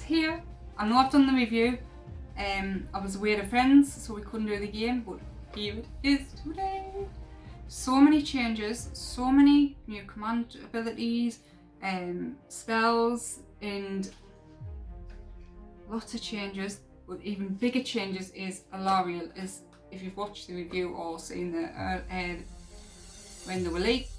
here. I know I've done the review. I was away to friends, so we couldn't do the game, but here it is today. So many changes, so many new command abilities, spells, and lots of changes. But even bigger changes is Alariel. Is if you've watched the review or seen the when they were leaked,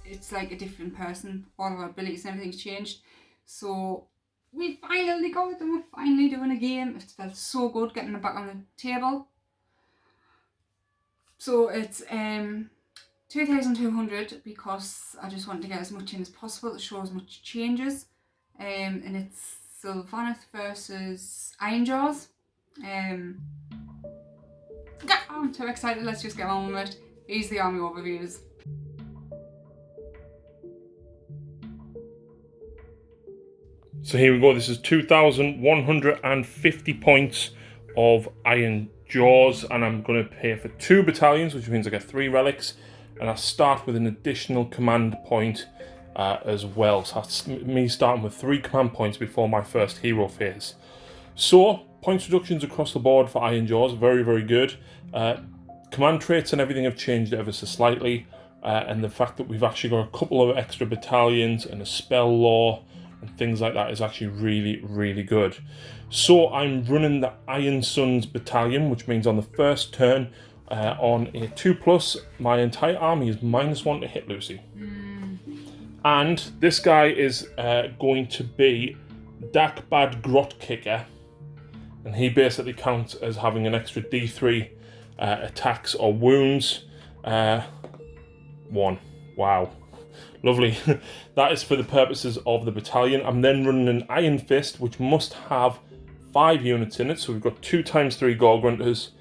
it's like a different person. All of our abilities and everything's changed. So we finally got it, and we're finally doing a game. It felt so good getting it back on the table. So it's 2,200 because I just want to get as much in as possible to show as much changes. And it's Sylvaneth versus Ironjawz. I'm too excited, let's just get on with it. Here's the army overviews. So here we go, this is 2,150 points of Ironjawz, and I'm going to pay for 2 battalions, which means I get 3 relics, and I start with an additional command point as well. So that's me starting with 3 command points before my first hero phase. So, points reductions across the board for Ironjawz, very, very good. Command traits and everything have changed ever so slightly, and the fact that we've actually got a couple of extra battalions and a spell law and things like that is actually really, really good. So I'm running the Iron Suns battalion, which means on the first turn, on a 2+, my entire army is -1 to hit, Lucy. And this guy is going to be Dakbad Grot Kicker, and he basically counts as having an extra D3 attacks or wounds. 1. Wow. Lovely. That is for the purposes of the battalion. I'm then running an Iron Fist, which must have 5 units in it. So we've got 2 × 3 Gorgrunters,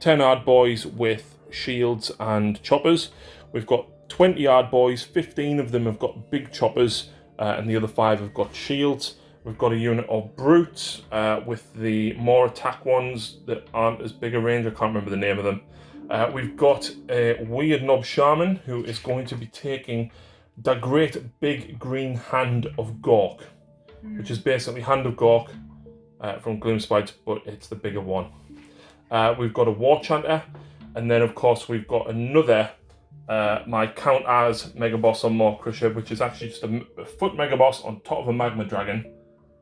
10 Yard Boys with shields and choppers. We've got 20 Yard Boys, 15 of them have got big choppers, and the other 5 have got shields. We've got a unit of Brutes with the more attack ones that aren't as big a range. I can't remember the name of them. We've got a Weird Knob Shaman who is going to be taking the Great Big Green Hand of Gork, which is basically Hand of Gork from Gloomspite, but it's the bigger one. We've got a War Chanter, and then of course we've got another my Count as Mega Boss on Maw Crusher, which is actually just a foot Mega Boss on top of a Magma Dragon.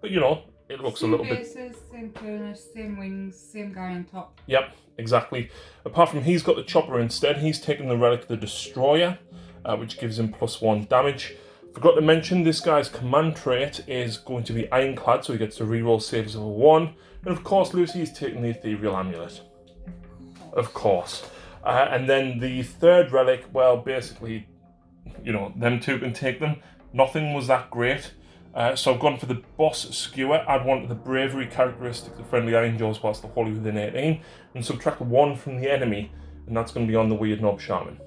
But you know, it looks a little bit... Same furnace, same wings, same guy on top. Yep, exactly. Apart from he's got the chopper instead, he's taking the Relic the Destroyer, which gives him +1 damage. Forgot to mention, this guy's command trait is going to be Ironclad, so he gets to reroll saves of a 1. And of course, Lucy is taking the Ethereal Amulet. Of course. And then the third relic, well, basically, you know, them two can take them. Nothing was that great. So I've gone for the Boss Skewer, add 1 to the Bravery characteristic of Friendly Ironjawz whilst the Holy within 18, and subtract 1 from the enemy, and that's going to be on the Weird Knob Shaman.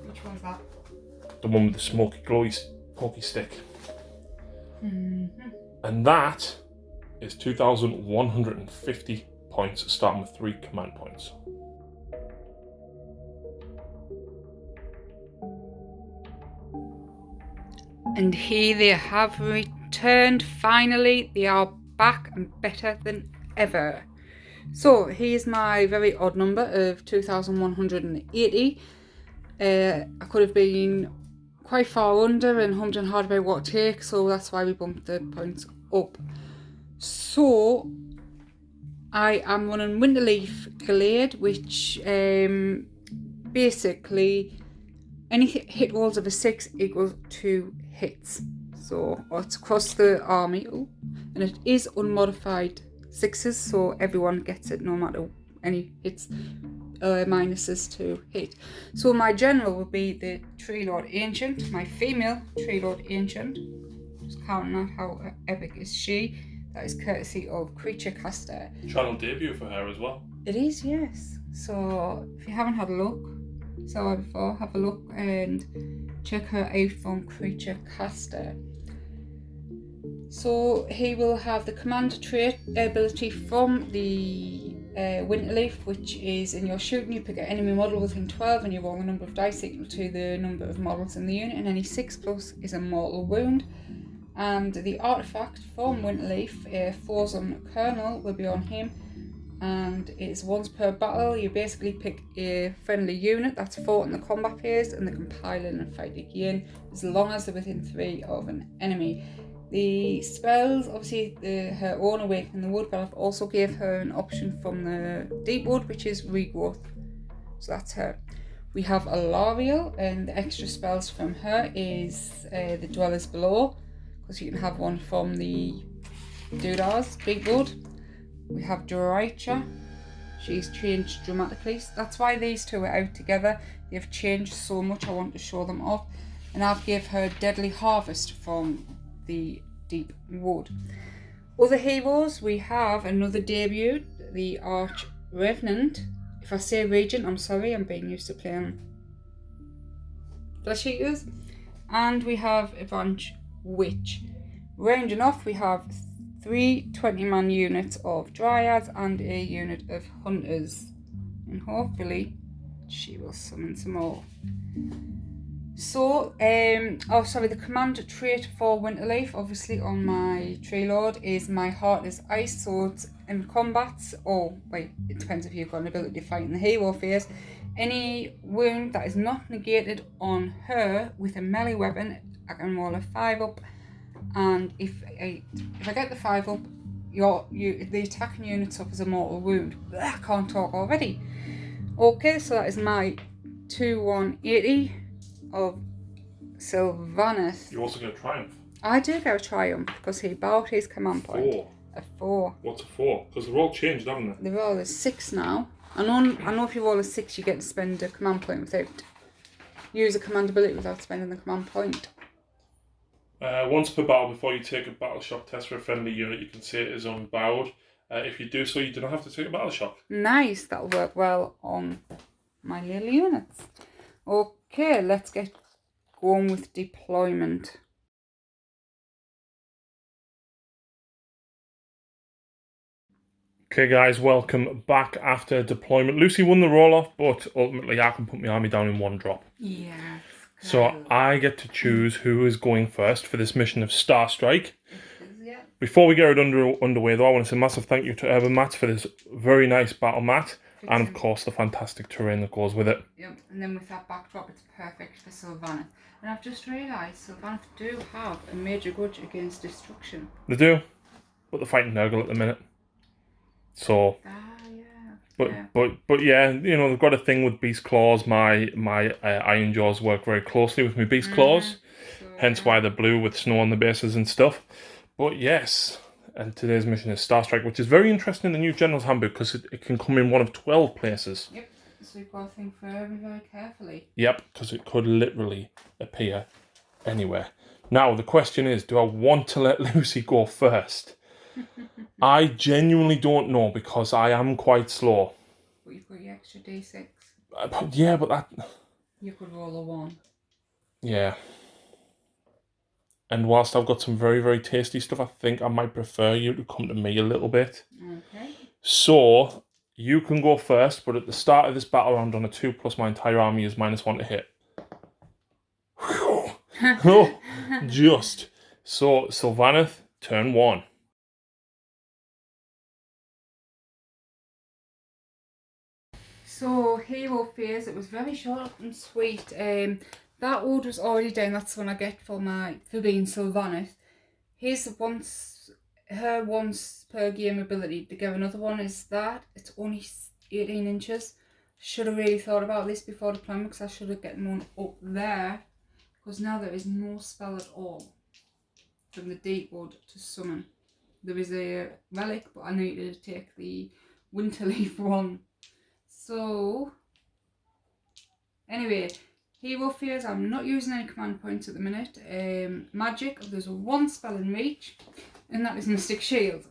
Which one's that? The one with the smoky, glowy, pokey stick. And that is 2,150 points, starting with 3 command points. And here they have returned finally. They are back and better than ever. So here's my very odd number of 2,180. I could have been quite far under and hummed and hard about what to take, so that's why we bumped the points up. So I am running Winterleaf Glade, which basically any hit rolls of a 6 equals 2 hits. So it's across the army, and it is unmodified 6s, so everyone gets it no matter any hits. Minuses to hit. So my general would be the Tree Lord Ancient, my female Tree Lord Ancient. Just counting out how epic is she. That is courtesy of Creature Caster. Channel debut for her as well. It is, yes. So if you haven't had a look, saw her before, have a look and check her out from Creature Caster. So he will have the command trait ability from the Winterleaf, which is in your shooting, you pick an enemy model within 12 and you roll the number of dice equal to the number of models in the unit, and any 6+ is a mortal wound. And the artifact from Winterleaf, a Frozen Kernel, will be on him. And it's once per battle. You basically pick a friendly unit that's fought in the combat phase and they can pile in and fight again as long as they're within 3 of an enemy. The spells, obviously her own Awakening the Wood, but I've also gave her an option from the Deep Wood, which is Regrowth. So that's her. We have Alariel, and the extra spells from her is the Dwellers Below, because you can have one from the Doodars, Big Wood. We have Doraicha. She's changed dramatically. That's why these two are out together. They've changed so much, I want to show them off. And I've gave her Deadly Harvest from the Deep Wood. Other heroes, we have another debut, the Arch Revenant. If I say Regent, I'm sorry, I'm being used to playing Flesh Eaters. And we have a Branch Witch. Rounding off, we have 3 20-man units of Dryads and a unit of Hunters. And hopefully she will summon some more. So, the command trait for Winterleaf, obviously on my Tree Lord, is My Heart is Ice. So it's in combats, it depends if you've got an ability to fight in the hero phase. Any wound that is not negated on her with a melee weapon, I can roll a 5-up. And if I get the 5-up, the attacking unit suffers a mortal wound. I can't talk already. Okay, so that is my 2-1-80 of Sylvaneth. You also get a Triumph. I do get a Triumph because he bought his command point. 4. A 4. What's a 4? Because they're all changed, haven't they? The roll is 6 now. I know if you roll a 6, you get to spend a command point without... Use a command ability without spending the command point. Once per battle, before you take a battle shock test for a friendly unit, you can say it is unbowed. If you do so, you do not have to take a battle shock. Nice, that'll work well on my little units. Okay, let's get going with deployment. Okay guys, welcome back after deployment. Lucy won the roll-off, but ultimately I can put my army down in 1 drop. Yeah. So I get to choose who is going first for this mission of Starstrike. Before we get underway though, I want to say a massive thank you to Urban Mats for this very nice battle mat. And of course the fantastic terrain that goes with it. Yep, and then with that backdrop it's perfect for Sylvaneth. And I've just realised Sylvaneth do have a major grudge against destruction. They do, but they're fighting Nurgle at the minute. So... But yeah, you know, they've got a thing with Beast Claws. My Ironjawz work very closely with my Beast Claws, hence why they're blue with snow on the bases and stuff. But yes, and today's mission is Starstrike, which is very interesting in the new General's Handbook because it can come in one of 12 places. Yep, so we've got to think very carefully. Yep, because it could literally appear anywhere. Now, the question is, do I want to let Lucy go first? I genuinely don't know because I am quite slow. But you've got your extra D6. Yeah, but that... You could roll a 1. Yeah. And whilst I've got some very tasty stuff, I think I might prefer you to come to me a little bit. Okay. So, you can go first, but at the start of this battle round on a 2+, my entire army is -1 to hit. Oh, just. So, Sylvaneth, turn 1. So, hero phase, it was very short and sweet. That order was already down, that's the one I get for being Sylvaneth. Here's her once per game ability. To get another one is that. It's only 18 inches. Should have really thought about this before deployment because I should have gotten one up there. Because now there is no spell at all from the Deep Wood to summon. There is a relic, but I needed to take the Winterleaf one. So, anyway, hero phase, I'm not using any command points at the minute. Magic, there's 1 spell in reach, and that is Mystic Shield.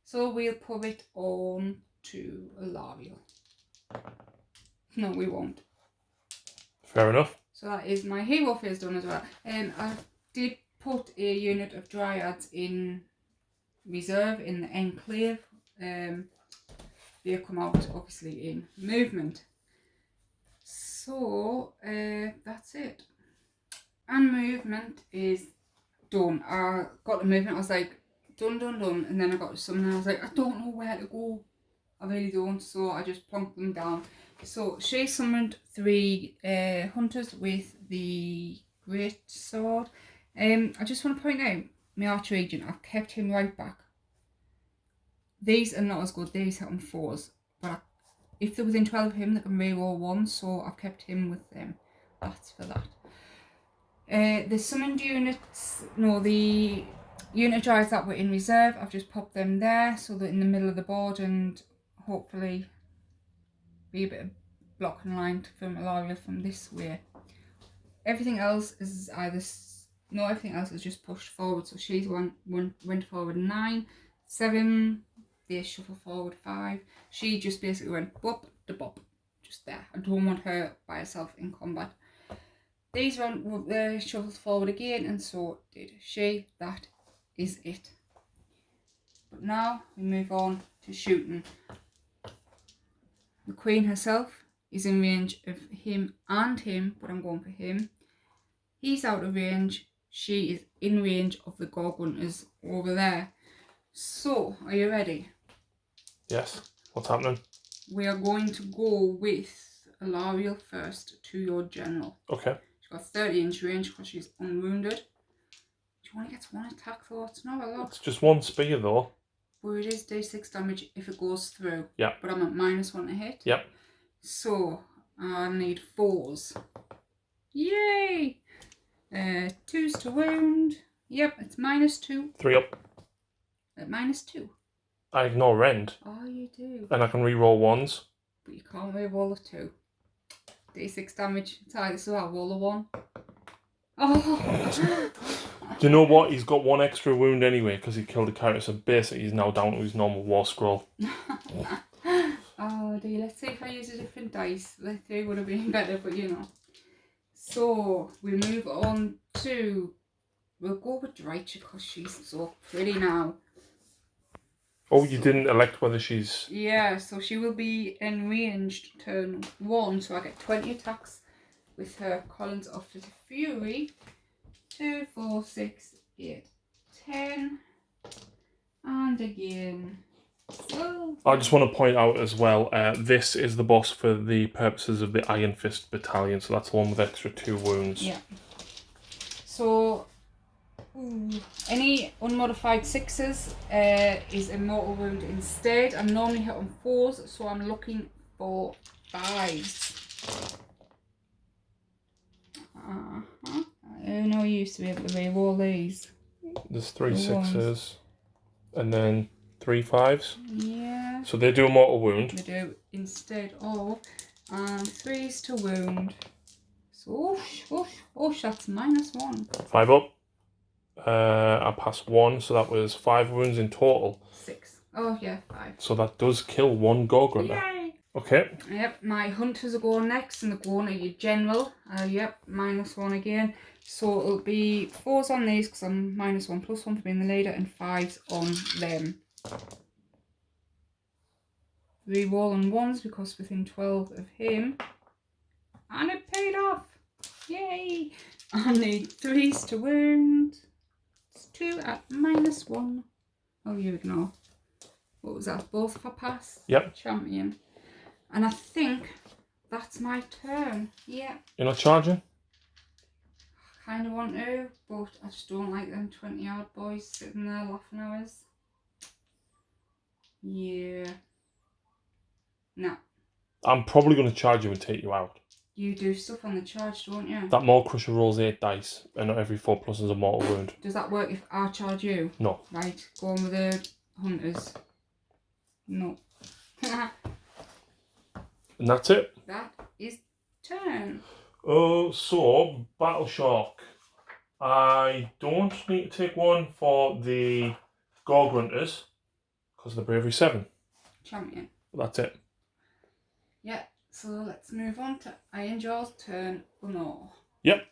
So we'll put it on to Alariel. No, we won't. Fair enough. So that is my hero phase done as well. I did put a unit of Dryads in reserve in the Enclave. They come out obviously in movement. So that's it. And movement is done. I got the movement, I was like, done. And then I got to summon and I was like, I don't know where to go. I really don't. So I just plonked them down. So she summoned 3 hunters with the great sword. I just want to point out, my archer agent, I've kept him right back. These are not as good. These hit on 4s. But if they're within 12 of him, they can reroll 1. So I've kept him with them. That's for that. The summoned units, no, the unit drives that were in reserve, I've just popped them there so they're in the middle of the board and hopefully be a bit of blocking line from Ilaria from this way. Everything else is everything else is just pushed forward. So she's went forward 9, 7, they shuffle forward 5. She just basically went bop to bop, just there. I don't want her by herself in combat. These shuffled forward again, and so did she. That is it. But now we move on to shooting. The Queen herself is in range of him and him, but I'm going for him. He's out of range. She is in range of the Gorgunters over there. So, are you ready? Yes. What's happening? We are going to go with Ilariel first to your general. Okay. Got 30-inch range because she's unwounded. She only gets 1 attack though, it's not a lot. It's just 1 spear though. But it is d6 damage if it goes through. Yeah. But I'm at -1 to hit. Yep. So I need 4s. Yay! 2s to wound. Yep, it's -2. 3 up. At -2. I ignore rend. Oh, you do. And I can re-roll 1s. But you can't re-roll a 2. D6 damage. It's either so I'll roll a 1. Oh! Do you know what? He's got 1 extra wound anyway because he killed a character, so basically he's now down to his normal war scroll. Oh dear, let's see if I use a different dice. Let's see, would have been better, but you know. So, we move on to... We'll go with Dreicher because she's so pretty now. Oh, you didn't elect whether she's... Yeah, so she will be enraged turn 1, so I get 20 attacks with her Collins of the Fury. 2, 4, 6, 8, 10. And again. So... I just want to point out as well, this is the boss for the purposes of the Iron Fist Battalion, so that's the one with extra 2 wounds. Yeah. So... any unmodified 6s is a mortal wound instead. I'm normally hit on 4s, so I'm looking for 5s. I know you used to be able to re-roll these. There's 3 6s and then 3 5s. Yeah. So they do a mortal wound. They do instead of, and 3s to wound. So, that's -1. 5 up. I passed 1, so that was 5 wounds in total. 6. Oh yeah, 5. So that does kill 1 Gorgunter. Yay! Okay. Yep, my hunters are going next, and they're going at your general. Yep, -1 again. So it'll be 4s on these because I'm -1 +1 for being the leader, and 5s on them. Re-rolling 1s because within 12 of him. And it paid off! Yay! I need 3s to wound. 2 at -1. Oh, you ignore. What was that? Both for pass? Yep. Champion. And I think that's my turn. Yeah. You're not charging? I kind of want to, but I just don't like them 20-yard boys sitting there laughing at us. Yeah. No. I'm probably going to charge you and take you out. You do stuff on the charge, don't you? That Maw Crusher rolls 8 dice, and not every 4+ is a mortal wound. Does that work if I charge you? No. Right, go on with the hunters. No. And that's it. That is turn. Oh, so, Battle Shark. I don't need to take 1 for the Gorgrunters, because they're bravery 7. Champion. But that's it. Yeah. So let's move on to Ironjawz turn 1. Yep.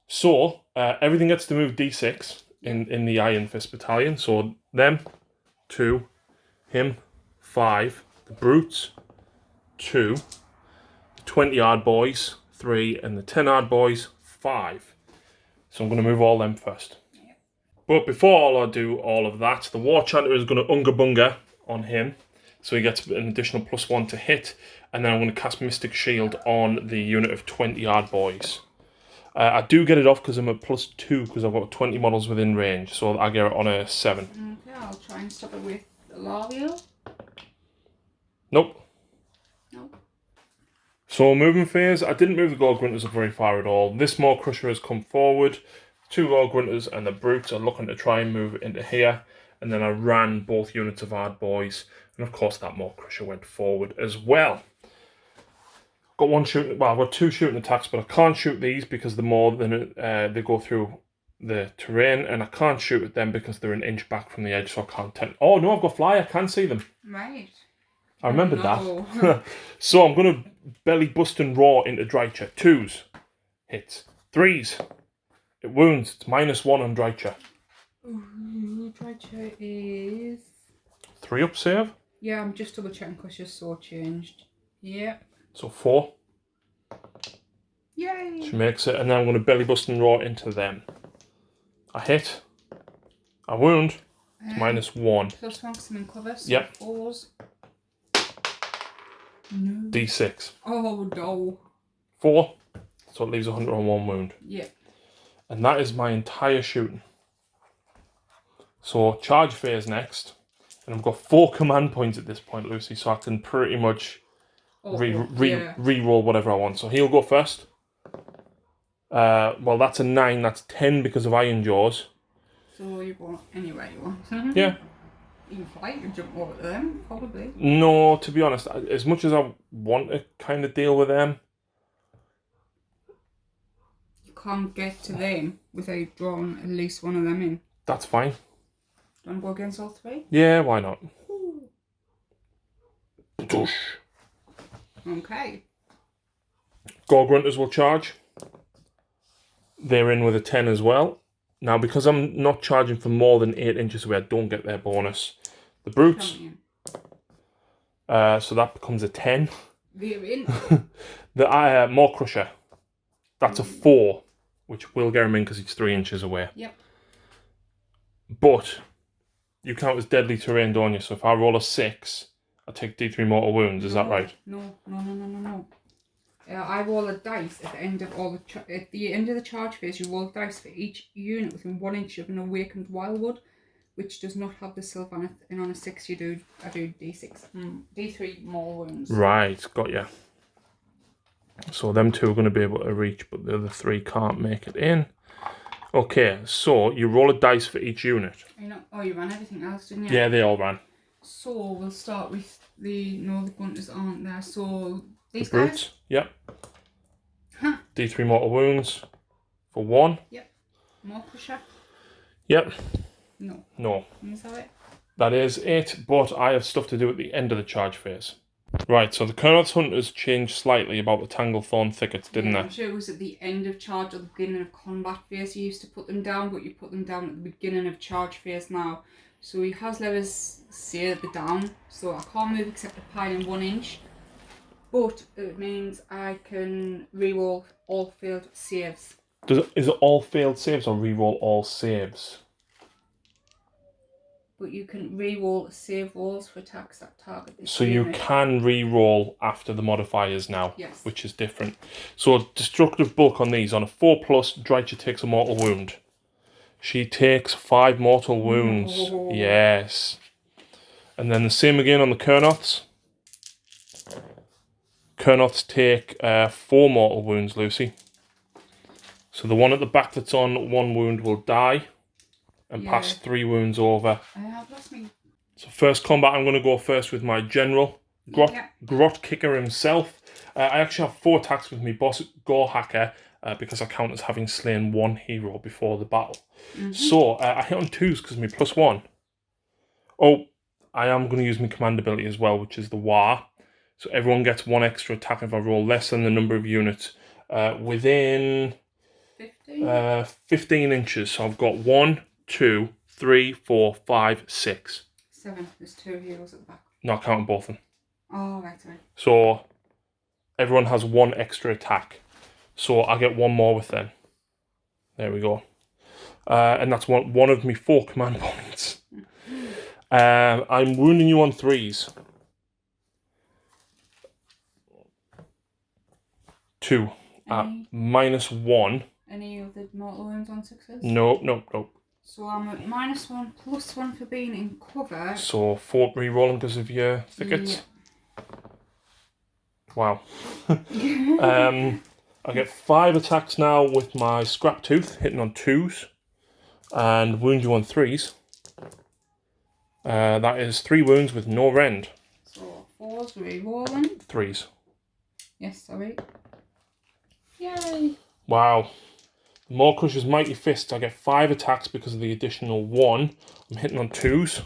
So, everything gets to move d6 in the Iron Fist Battalion. So, them, 2, him, 5, the Brutes, 2, the 20-yard boys, 3, and the 10 hard boys, 5. So I'm going to move all them first. Yeah. But before I do all of that, the War Chanter is going to Unga Bunga on him. So he gets an additional +1 to hit. And then I'm going to cast Mystic Shield on the unit of 20 hard boys. I do get it off because I'm at +2 because I've got 20 models within range. So I get it on a 7. Okay, I'll try and stop it with the Lario. Nope. Nope. So moving phase, I didn't move the Gore Grunters up very far at all. This Maw Crusher has come forward. 2 Gore Grunters and the Brutes are looking to try and move into here. And then I ran both units of hard boys. And of course that Maw Crusher went forward as well. Got one shooting, well, I've got 2 shooting attacks, but I can't shoot these because the more than they go through the terrain, and I can't shoot at them because they're an inch back from the edge, so I can't. Oh no, I've got fly. I can see them. Right. I remembered that. So I'm gonna belly bust and roar into Drycha. 2s hits, 3s it wounds. It's -1 on Drycha. Ooh, Drycha is 3 up save. Yeah, I'm just double checking because you're so changed. Yeah. So 4. Yay! She makes it, and then I'm going to belly bust and roar into them. I hit. I wound. It's -1. +1 because I'm in cover. So yep. 4s. No. D6. Oh no. 4. So it leaves 101 wound. Yeah. And that is my entire shooting. So charge phase next. And I've got 4 command points at this point, Lucy, so I can pretty much re-roll whatever I want. So he'll go first. Well, that's a 9. That's 10 because of Ironjawz. So you go anywhere you want. Yeah. You can fly, you can jump over to them, probably. No, to be honest, as much as I want to kind of deal with them, you can't get to them without drawing at least one of them in. That's fine. Do you want to go against all 3? Yeah, why not? Okay. Gore Grunters will charge. They're in with a 10 as well. Now, because I'm not charging for more than 8 inches away, I don't get their bonus. The Brutes. So that becomes a 10. They're in. The Maw Crusher. That's a 4, which will get him in because he's 3 inches away. Yep. But you count as deadly terrain, don't you? So if I roll a 6, I take D3 mortal wounds. Is that right? No. I roll a dice at the end of at the end of the charge phase. You roll dice for each unit within 1 inch of an awakened wildwood, which does not have the Sylvaneth. And on a 6, I do D6, D3 more wounds. Right, got you. So them 2 are going to be able to reach, but the other 3 can't make it in. Okay, so you roll a dice for each unit. Oh, you ran everything else, didn't you? Yeah, they all ran. So we'll start with the Grunters aren't there. So these the Brutes, guys? Yep. Huh. D3 mortal wounds for 1. Yep. Maw Crusher? Yep. No. Is that it? That is it, but I have stuff to do at the end of the charge phase. Right, so the Kurnoth's Hunters changed slightly about the Tanglethorn Thickets, didn't they? I'm sure it was at the end of charge or the beginning of combat phase you used to put them down, but you put them down at the beginning of charge phase now. So he has let us say the down, so I can't move except a pile in 1 inch. But it means I can reroll all failed saves. Is it all failed saves or reroll all saves? But you can re-roll save rolls for attacks that target this So unit. you can re-roll after the modifiers now, yes. Which is different. So destructive bulk on these. On a 4+, Drycha takes a mortal wound. She takes 5 mortal wounds. Oh. Yes. And then the same again on the Kurnoths. Kurnoths take 4 mortal wounds, Lucy. So the one at the back that's on 1 wound will die. And pass 3 wounds over. Bless me. So first combat, I'm going to go first with my general, Grot Kicker himself. I actually have 4 attacks with me boss, Gore Hacker, because I count as having slain 1 hero before the battle. So I hit on 2s because of my +1. Oh, I am going to use my command ability as well, which is the War. So everyone gets 1 extra attack if I roll less than the number of units within 15 inches. So I've got 1, 2, 3, 4, 5, 6. 7. There's 2 heroes at the back. Not counting both of them. Oh, right, sorry. So everyone has 1 extra attack. So I get one more with them. There we go. And that's one of me 4 command points. I'm wounding you on 3s. 2 at -1. Any of the mortal wounds on 6s? Nope. So I'm at -1 +1 for being in cover. So 4 re-rolling because of your thickets. Yeah. Wow. I get 5 attacks now with my scrap tooth, hitting on 2s, and wound you on 3s. That is 3 wounds with no rend. So 4s re-rolling. 3s. Yes, sorry. Yay! Wow. More Crusher's Mighty Fists. I get 5 attacks because of the additional 1. I'm hitting on 2s.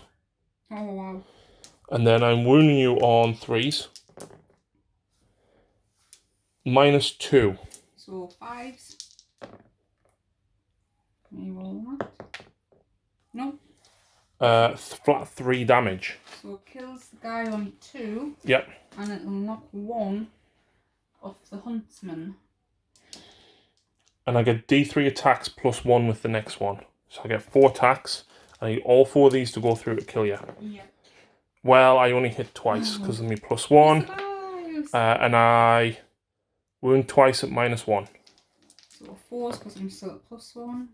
Oh wow. And then I'm wounding you on 3s. -2. So 5s. Reroll that. No. Flat 3 damage. So it kills the guy on 2. Yep. And it'll knock 1 off the huntsman. And I get D3 attacks +1 with the next one. So I get 4 attacks. I need all 4 of these to go through to kill you. Yeah. Well, I only hit twice because of me +1. And I wound twice at -1. So 4s because I'm still at +1.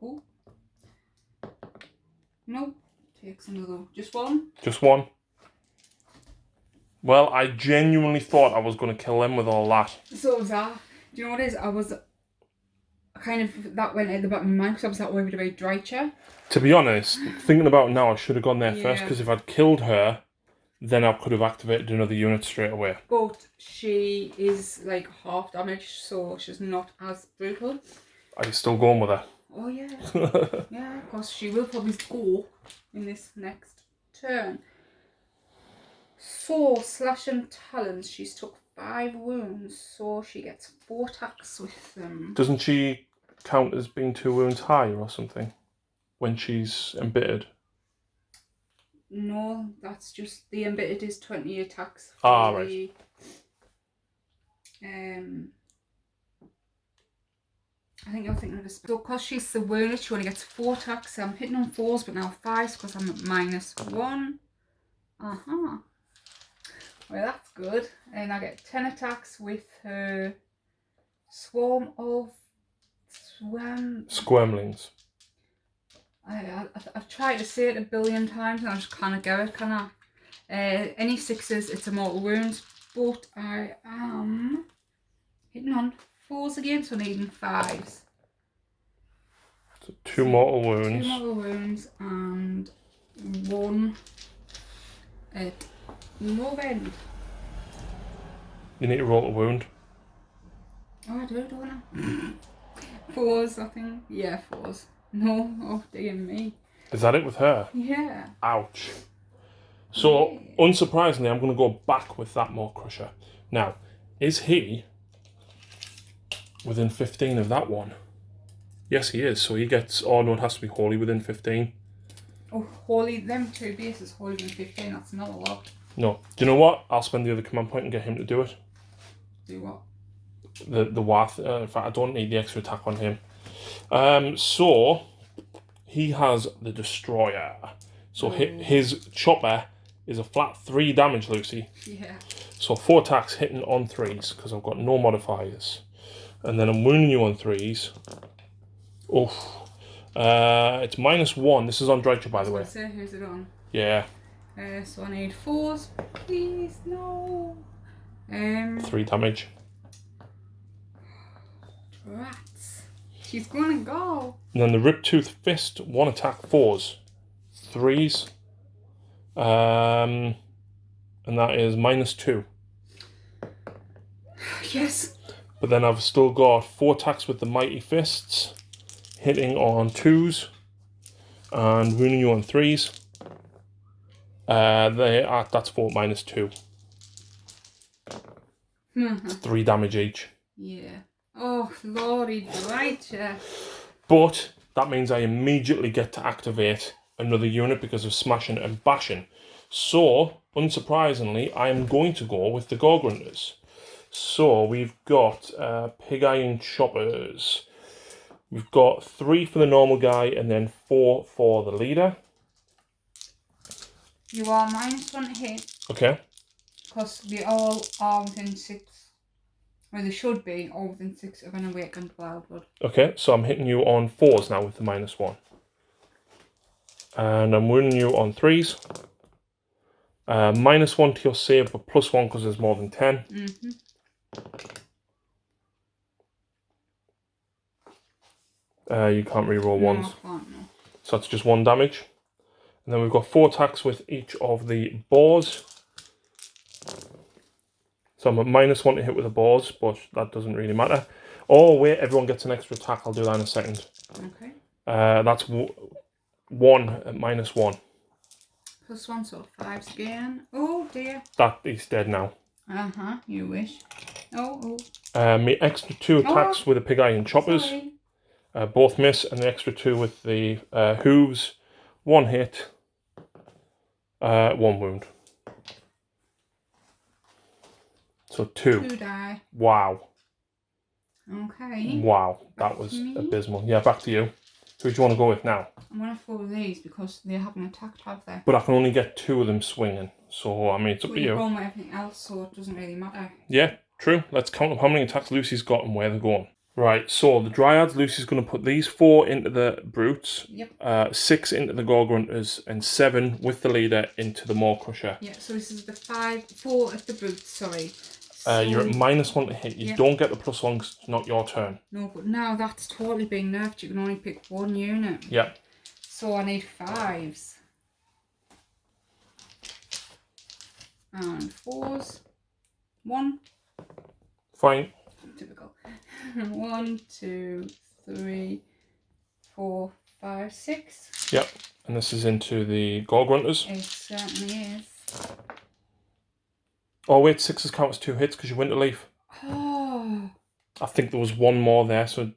Oh. Nope. Takes another. Just 1? Just 1. Well, I genuinely thought I was going to kill them with all that. So was that. Do you know what it is? I was kind of, that went at the back of my mind because I was that worried about Drycha. To be honest, thinking about it now, I should have gone there Yeah. first, because if I'd killed her, then I could have activated another unit straight away. But she is like half damaged, so she's not as brutal. Are you still going with her? Oh yeah. Yeah, because she will probably go in this next turn. So, slash and talons, she's took 5 wounds, so she gets 4 attacks with them. Doesn't she count as being 2 wounds higher or something when she's embittered? No, that's just the embittered is 20 attacks. Right. The, I think you're thinking of this. So, because she's the wounded, she only gets 4 attacks. So I'm hitting on 4s, but now 5s because I'm at -1. Well, that's good. And I get 10 attacks with her swarm of Squirmlings. I've tried to say it a billion times and I just can't get it, can I? Any 6s, it's a mortal wounds, but I am hitting on 4s again, so needing 5s. So 2 mortal wounds. 2 mortal wounds and 1 at no end. You need to roll a wound. Oh, I do, don't I? 4s, I think. Yeah, 4s. No, oh dear me. Is that it with her? Yeah. Ouch. So, unsurprisingly, I'm going to go back with that Maw Crusher. Now, is he within 15 of that one? Yes, he is. So he gets, oh no, it has to be wholly within 15. Oh, wholly, them 2 bases, wholly within 15, that's not a lot. No. Do you know what? I'll spend the other command point and get him to do it. Do what? The Wath. In fact, I don't need the extra attack on him. So, he has the Destroyer. So his chopper is a flat 3 damage, Lucy. Yeah. So 4 attacks hitting on 3s, because I've got no modifiers. And then I'm wounding you on 3s. Oof. It's -1. This is on Drycha, by the way. Say, who's it on? Yeah. So I need 4s. Please, no. 3 damage. Rats. She's gonna go. And then the Riptooth Fist, 1 attack, 4s. 3s. And that is -2. Yes. But then I've still got 4 attacks with the Mighty Fists, hitting on 2s, and wounding you on 3s. That's 4 -2. It's 3 damage each. Yeah. Oh, Lordy, right, yeah. But that means I immediately get to activate another unit because of smashing and bashing. So, unsurprisingly, I am going to go with the Gorgrunters. So we've got pig iron choppers. We've got 3 for the normal guy and then 4 for the leader. You are -1 to hit. Okay. Because they all are within 6. Or they should be all within 6 of an awakened wildwood. Okay, so I'm hitting you on 4s now with the -1. And I'm wounding you on 3s. -1 to your save, but +1 because there's more than 10. Mm-hmm. You can't reroll ones. No, I can't, no. So that's just 1 damage. And then we've got 4 attacks with each of the boars. So I'm at -1 to hit with the boars, but that doesn't really matter. Oh, wait, everyone gets an extra attack. I'll do that in a second. Okay. That's 1 at -1. +1, so 5s again. Oh dear. That is dead now. You wish. Oh. My extra 2 attacks with the pig iron choppers. Both miss, and the extra 2 with the hooves. 1 hit. 1 wound. So 2. 2 die. Wow. Okay. Wow. That was abysmal. Yeah, back to you. Who do you want to go with now? I'm going to follow these because they haven't attacked, have they? But I can only get 2 of them swinging. So, I mean, it's up to you. You're going with everything else, so it doesn't really matter. Yeah, true. Let's count up how many attacks Lucy's got and where they're going. Right, so the Dryads, Lucy's going to put these 4 into the Brutes, Yep. 6 into the Gorgrunters, and 7 with the leader into the Maw Crusher. Yeah, so this is the 4 at the Brutes, sorry. You're at -1 to hit. You don't get the +1 because it's not your turn. No, but now that's totally being nerfed. You can only pick 1 unit. Yeah. So I need 5s. And 4s. 1. Fine. Typical. 1, 2, 3, 4, 5, 6. Yep. And this is into the Gorgrunters. It certainly is. Oh wait, 6s count as 2 hits because you went to leaf. Oh. I think there was 1 more there, so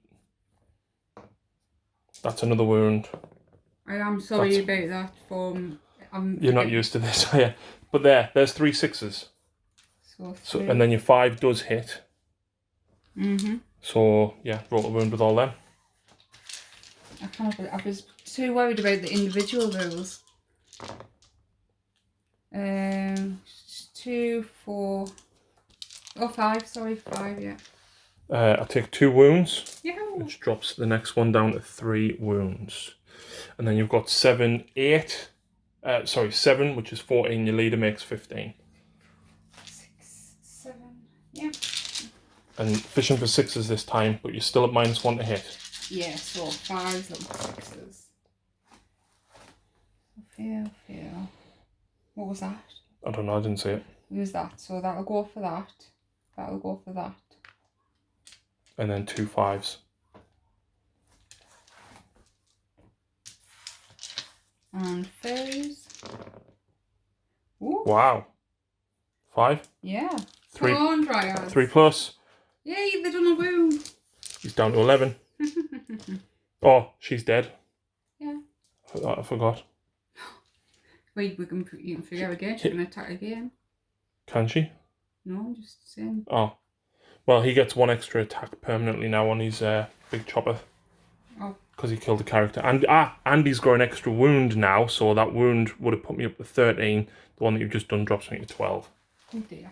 that's another wound. I am sorry about that. You're not used to this, are you? But there's 3 6s. So and then your 5 does hit. Mm-hmm. So yeah, roll a wound with all them. I was too worried about the individual rules. 2, 4, 5. Sorry, 5. Yeah. I take 2 wounds, Yeah. which drops the next one down to 3 wounds, and then you've got 7, 8. 7, which is 14. Your leader makes 15. 6, 7. Yeah. And fishing for 6s this time, but you're still at -1 to hit. Yeah, so 5s and 6s. Feel. What was that? I don't know, I didn't see it. What was that? So that'll go for that. That'll go for that. And then 2 5s. And 4s. Ooh. Wow. 5? Yeah. 3. Come on, Dryads. 3 plus. Yay, they've done a wound. He's down to 11. Oh, she's dead. Yeah. I forgot. Wait, you can figure again. She can attack again. Can she? No, I'm just saying. Oh. Well, he gets 1 extra attack permanently now on his big chopper. Oh. Because he killed the character. And he's got an extra wound now, so that wound would have put me up to 13. The one that you've just done drops me to 12. Oh dear.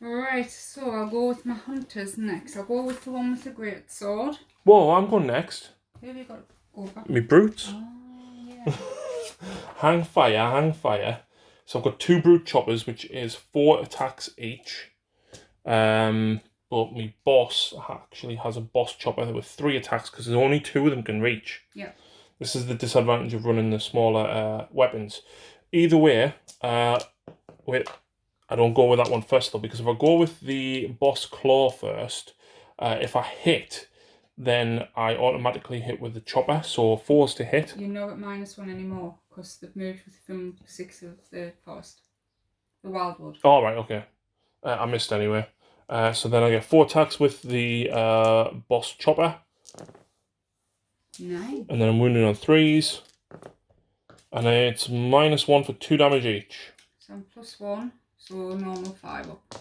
Right, so I'll go with my hunters next. I'll go with the one with the great sword. Whoa, I'm going next. Who have you got to go back? Me brutes. Oh, yeah. Hang fire. So I've got 2 brute choppers, which is 4 attacks each. But my boss actually has a boss chopper with 3 attacks because there's only 2 of them can reach. Yeah. This is the disadvantage of running the smaller weapons. Either way, wait, I don't go with that one first though, because if I go with the boss claw first, if I hit, then I automatically hit with the chopper, so 4's to hit. You're not at -1 anymore because they've moved from 6 of the forest. The wildwood. Oh, right, okay. I missed anyway. So then I get 4 attacks with the boss chopper. Nice. And then I'm wounded on 3s. And it's -1 for 2 damage each. So I'm +1, so normal 5 up.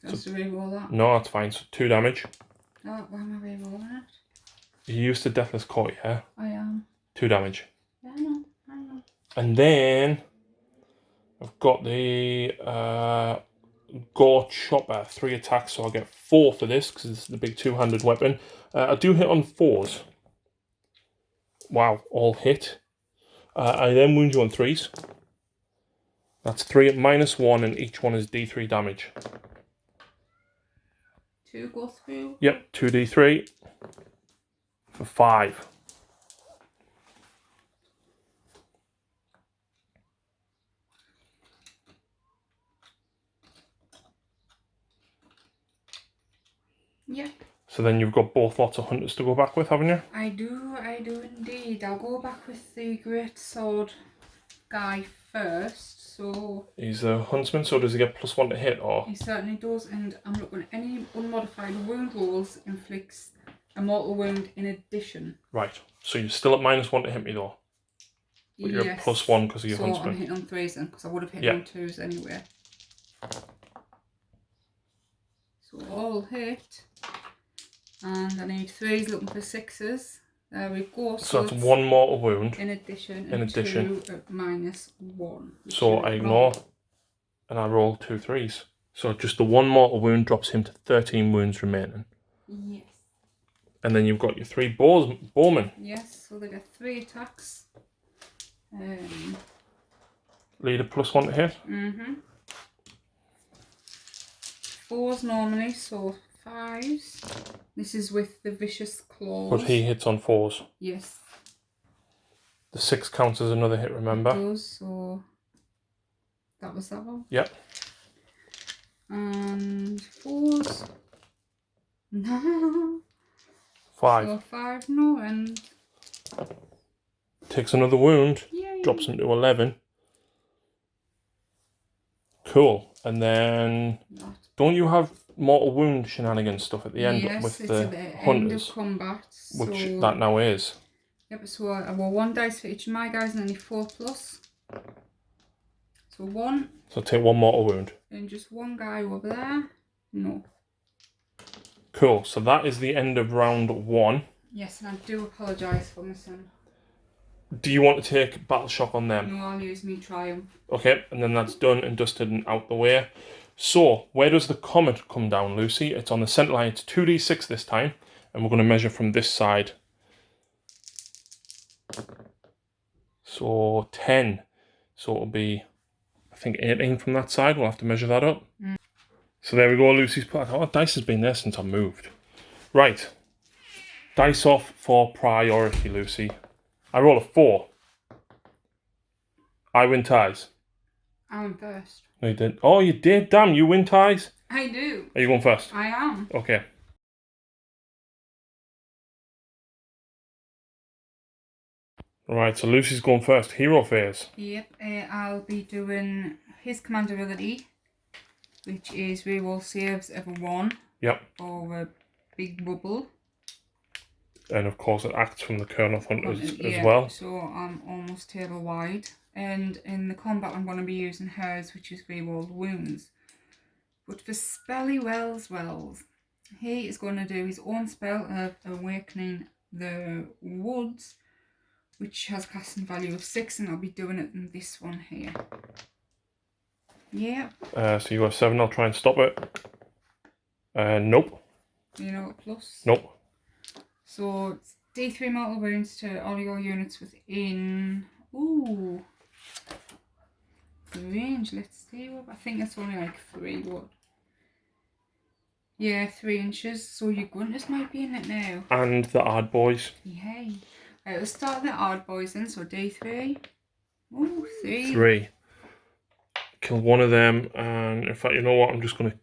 Just to reroll that. No, that's fine. So 2 damage. Oh, why am I rerolling it? You used the Deathless Court, yeah? I am. 2 damage. Yeah, I know. I know. And then I've got the Gore Chopper, 3 attacks, so I'll get 4 for this because it's the big 2-handed weapon. I do hit on 4s. Wow, all hit. I then wound you on 3s. That's 3 at -1, and each one is D3 damage. 2 go through? Yep, 2d3 for 5. Yeah. So then you've got both lots of hunters to go back with, haven't you? I do indeed. I'll go back with the Great Sword guy first, so... He's a huntsman, so does he get +1 to hit, or...? He certainly does, and I'm looking at any unmodified wound rolls inflicts a mortal wound in addition. Right, so you're still at -1 to hit me, though? But you're at +1 because of your huntsman. So I'm hitting on 3s then, because I would have hit on 2s anyway. So all hit. And I need 3s looking for 6s. There we go. So that's 1 mortal wound. In addition. 2 at -1. So I ignore. And I roll 2 3s. So just the 1 mortal wound drops him to 13 wounds remaining. Yes. And then you've got your 3 bowmen. Yes, so they get 3 attacks. Leader +1 to hit. 4s normally, so 5s. This is with the vicious claws. But he hits on 4s. Yes. The 6 counts as another hit, remember? It does, so that was that one. Yep. And 4s. No. 5. So 5, no, and... Takes another wound. Yay. Drops him to 11. Cool. And then... Don't you have mortal wound shenanigans stuff at the end with the hunters? End of combat. Which that now is. Yep, so I roll 1 dice for each of my guys and only 4+. So 1. So take 1 mortal wound. And just 1 guy over there. No. Cool, so that is the end of round 1. Yes, and I do apologise for missing. Do you want to take Battle Shock on them? No, I'll use me Triumph. Okay, and then that's done and dusted and out the way. So, where does the comet come down, Lucy? It's on the centre line. It's 2d6 this time, and we're going to measure from this side. So, 10. So it'll be, I think, 18 from that side. We'll have to measure that up. So there we go, Lucy's part. Oh, dice has been there since I moved. Right. Dice off for priority, Lucy. I roll a 4. I win ties. I went first. No, you didn't. Oh, you did? Damn, you win ties? I do. Are you going first? I am. Okay. Right, so Lucy's going first. Hero phase. Yep, I'll be doing his command ability, which is reroll saves every 1. Yep. Or a big bubble. And of course it acts from the Kernoth Hunters as well. So I'm almost table wide. And in the combat I'm going to be using hers, which is reroll wounds. But for Spelly Wells, he is going to do his own spell of Awakening the Woods, which has a casting value of 6, and I'll be doing it in this one here. Yeah. So you got 7, I'll try and stop it. Nope. You know what plus? Nope. So it's D3 mortal wounds to all your units within... Ooh. The range, let's see. I think that's only like 3, what? Yeah, 3 inches. So your Grunters might be in it now. And the Odd Boys. Yay. Right, let's start the Odd Boys then. So D3. Ooh, 3. 3. Kill one of them, and in fact, you know what? I'm just going to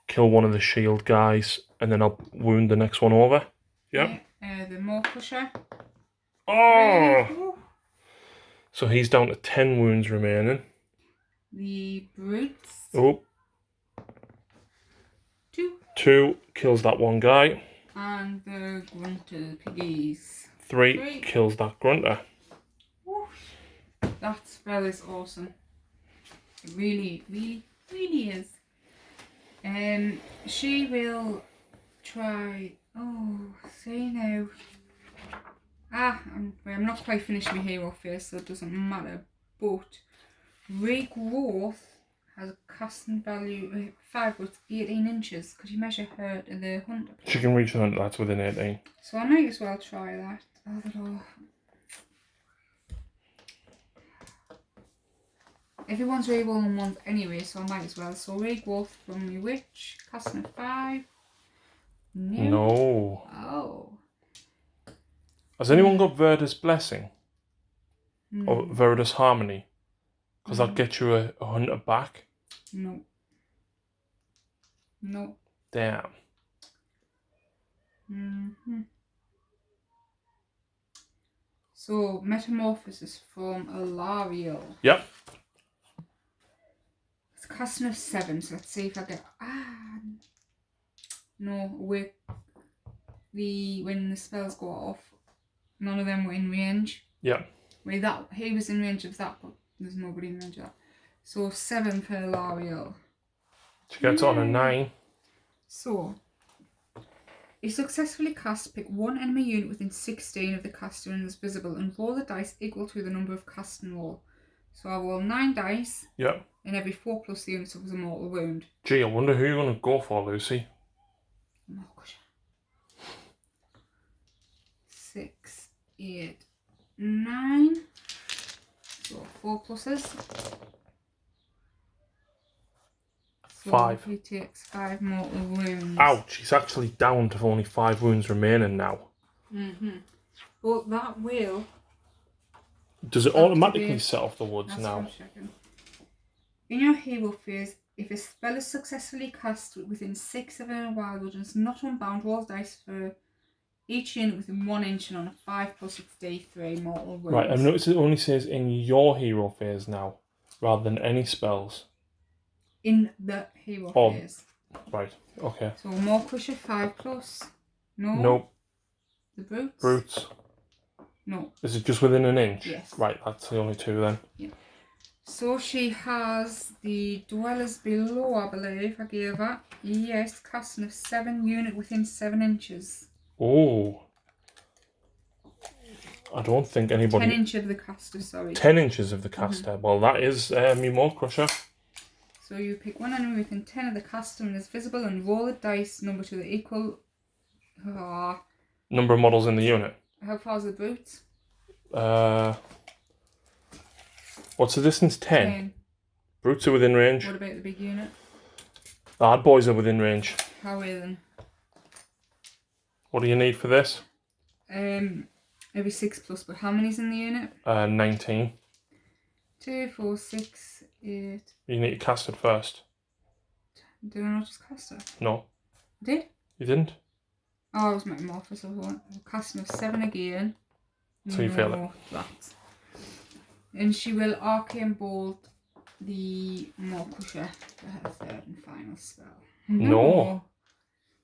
kill one of the shield guys, and then I'll wound the next one over. Yep. Yeah. The Maw Crusher. Oh! So he's down to 10 wounds remaining. The Brutes. Oh. 2. 2 kills that one guy. And the Grunter Piggies. 3 kills that Grunter. Oof. That spell is awesome. It really, really, really is. She will try. Oh, see now. I'm not quite finished my hero phase, so it doesn't matter. But regrowth has a casting value 5, but it's 18 inches. Could you measure her to the hunter? She can reach the hunter, that's within 18. So I might as well try that. Although everyone's rerolling ones anyway, so I might as well. So regrowth from my witch, casting at 5. No. Oh. Has anyone got Verdus Blessing? No. Or Verdus Harmony? Because that gets you a hunter back. No. No. Damn. So Metamorphosis from Alariel. Yep. It's casting of 7, so let's see if I get no, when the spells go off, none of them were in range. Yeah. Wait, that he was in range of that, but there's nobody in range of that. So 7 for Alariel. She gets on a 9. So if successfully cast, pick one enemy unit within 16 of the caster and is visible and roll the dice equal to the number of cast and roll. So I roll 9 dice. Yep. And every 4 plus the unit suffers a mortal wound. Gee, I wonder who you're going to go for, Lucy. Oh gosh. 6, 8, 9. So 4 pluses. So 5. He takes 5 mortal wounds. Ouch, he's actually down to only 5 wounds remaining now. But that will. Does it automatically set off the woods That's now? what I'm checking. In your hero phase, if a spell is successfully cast within 6 of a wild wood and is not unbound, roll dice for each unit within 1 inch and on a 5 plus it's D3 mortal wounds. Right, I've noticed it only says in your hero phase now, rather than any spells. In the hero phase. Right, okay. So more crusher 5 plus. No. Nope. The brutes. Brutes. No. Is it just within an inch? Yes. Right, that's the only 2 then. Yeah. So she has the Dwellers Below, I believe I gave her. Yes, casting of 7 unit within 7 inches. Oh. I don't think anybody... 10 inch of the caster, sorry. 10 inches of the caster. Well, that is me more crusher. So you pick one enemy within 10 of the caster and is visible and roll a dice number to the equal... Number of models in the unit. How far is the brutes? What's the distance? 10. Brutes are within range. What about the big unit? The hard boys are within range. How are then? What do you need for this? Every 6 plus, but how many's in the unit? 19. 2, 4, 6, 8. You need to cast it first. Did I not just cast her? No. I did? You didn't? Oh, I was Metamorphosis. Casting of 7 again. So you fail it. That. And she will Arcane Bolt the Morcusher for her 3rd and final spell. No.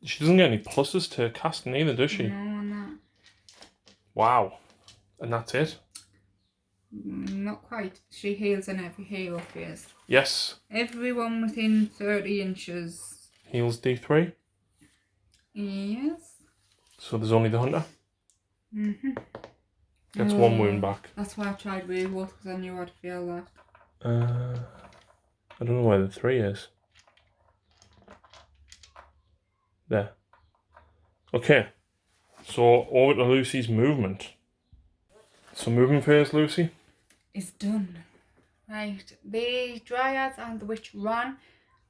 She doesn't get any pluses to casting either, does she? No, on that. Wow. And that's it? Not quite. She heals in every hero phase. Yes. Everyone within 30 inches. Heals D3? Yes. So there's only the hunter? Gets 1 wound back. That's why I tried Reroll, because I knew I'd fail that. I don't know where the 3 is. There. Okay. So over to Lucy's movement. So movement phase, Lucy? It's done. Right. The Dryads and the Witch ran.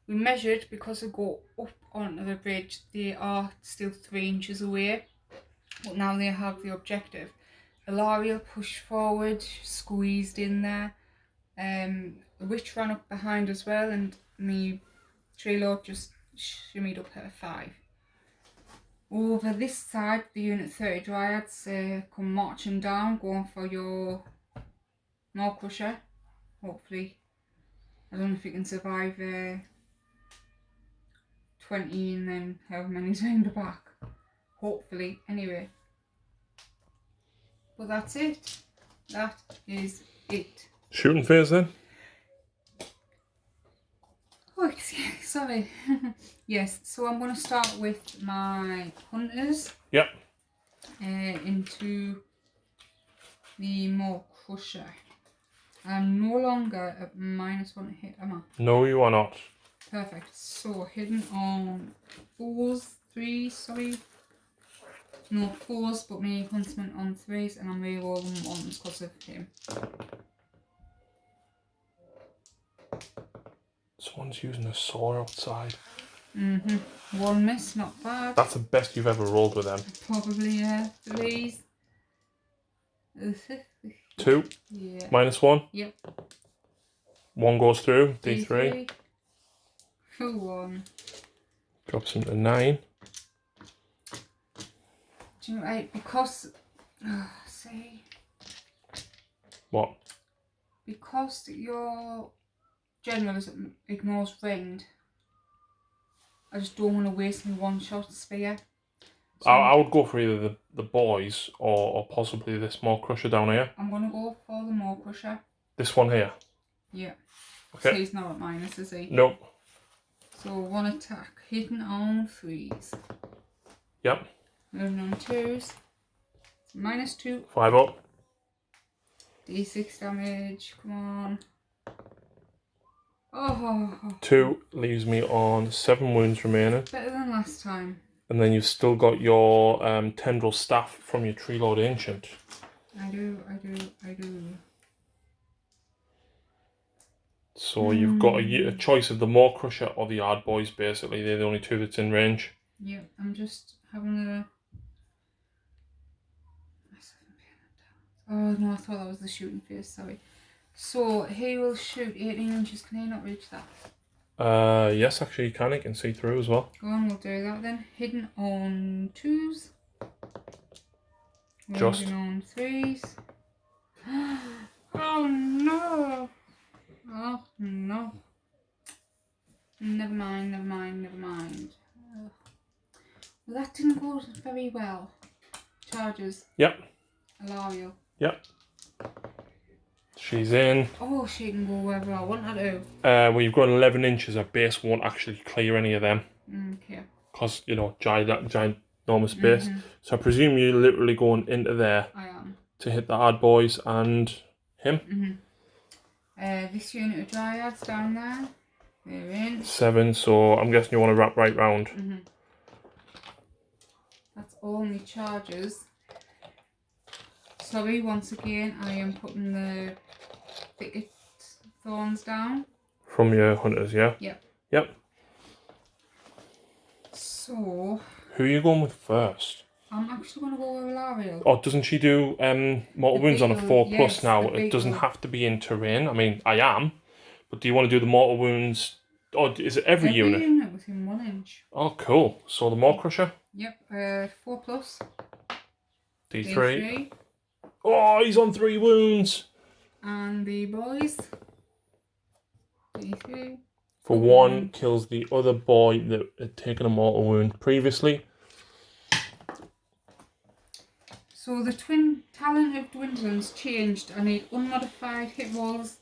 We measured because they go up onto the bridge. They are still 3 inches away. But now they have the objective. Alariel pushed forward, squeezed in there. The Witch ran up behind as well, and me Tree Lord just shimmied up her 5. Over this side, the unit 30 Dryads come marching down, going for your Maw Crusher. Hopefully. I don't know if you can survive 20 and then however many's round the back. Hopefully. Anyway. But that's it. That is it. Shooting phase then? Oh, it's sorry. Yes, so I'm going to start with my hunters. Yep. Into the Maw Crusher. I'm no longer at -1 to hit, am I? No, you are not. Perfect. So hidden on 3s, sorry. No 4s, but me huntsman on 3s, and I'm rerolling 1s because of him. Someone's using a saw outside. 1 miss, not bad. That's the best you've ever rolled with them. Probably 3s. 2. Yeah. -1. Yep. 1 goes through. D3. For 1. Drops him to 9. Do you know, because see, What? because your general ignores ranged, I just don't want to waste my 1-shot spear. So I would go for either the boys or possibly this Maw Crusher down here. I'm gonna go for the Maw Crusher. This one here. Yeah. Okay. So he's not at minus, is he? Nope. So 1 attack, hitting on 3s. Yep. Moving on 2s. -2. 5 up. D6 damage. Come on. Oh. 2 leaves me on 7 wounds remaining. Better than last time. And then you've still got your tendril staff from your Tree Lord Ancient. I do. So you've got a choice of the Maw Crusher or the Yard Boys, basically. They're the only 2 that's in range. Yeah, I'm just having a... Oh no, I thought that was the shooting phase, sorry. So he will shoot 18 inches, can he not reach that? Yes, actually you can. You can see through as well. Go on, we'll do that then. Hidden on 2s. Just. Moving on 3s. Oh no! Oh no. Never mind. Well, that didn't go very well. Charges. Yep. Alario. Yep. She's in. Oh, she can go wherever I want her to. Well, you've got 11 inches. Her base won't actually clear any of them. Okay. Because, you know, giant, enormous base. So I presume you're literally going into there. I am. To hit the Hard Boys and him. This unit of Dryads down there. They're in. 7, so I'm guessing you want to wrap right round. That's all my charges. Sorry, once again, I am putting the thicket thorns down. From your hunters, yeah? Yep. So... Who are you going with first? I'm actually going to go with Alario. Oh, doesn't she do mortal wounds on a 4+ yes, now? It doesn't have to be in terrain. I mean, I am. But do you want to do the mortal wounds? Or is it every unit? Every unit within 1 inch. Oh, cool. So the Maw Crusher? Yep, 4+. D3. Oh, he's on 3 wounds. And the boys. D3. For 1, kills the other boy that had taken a mortal wound previously. So the twin talent of Dwindling's changed. I need unmodified hit rolls.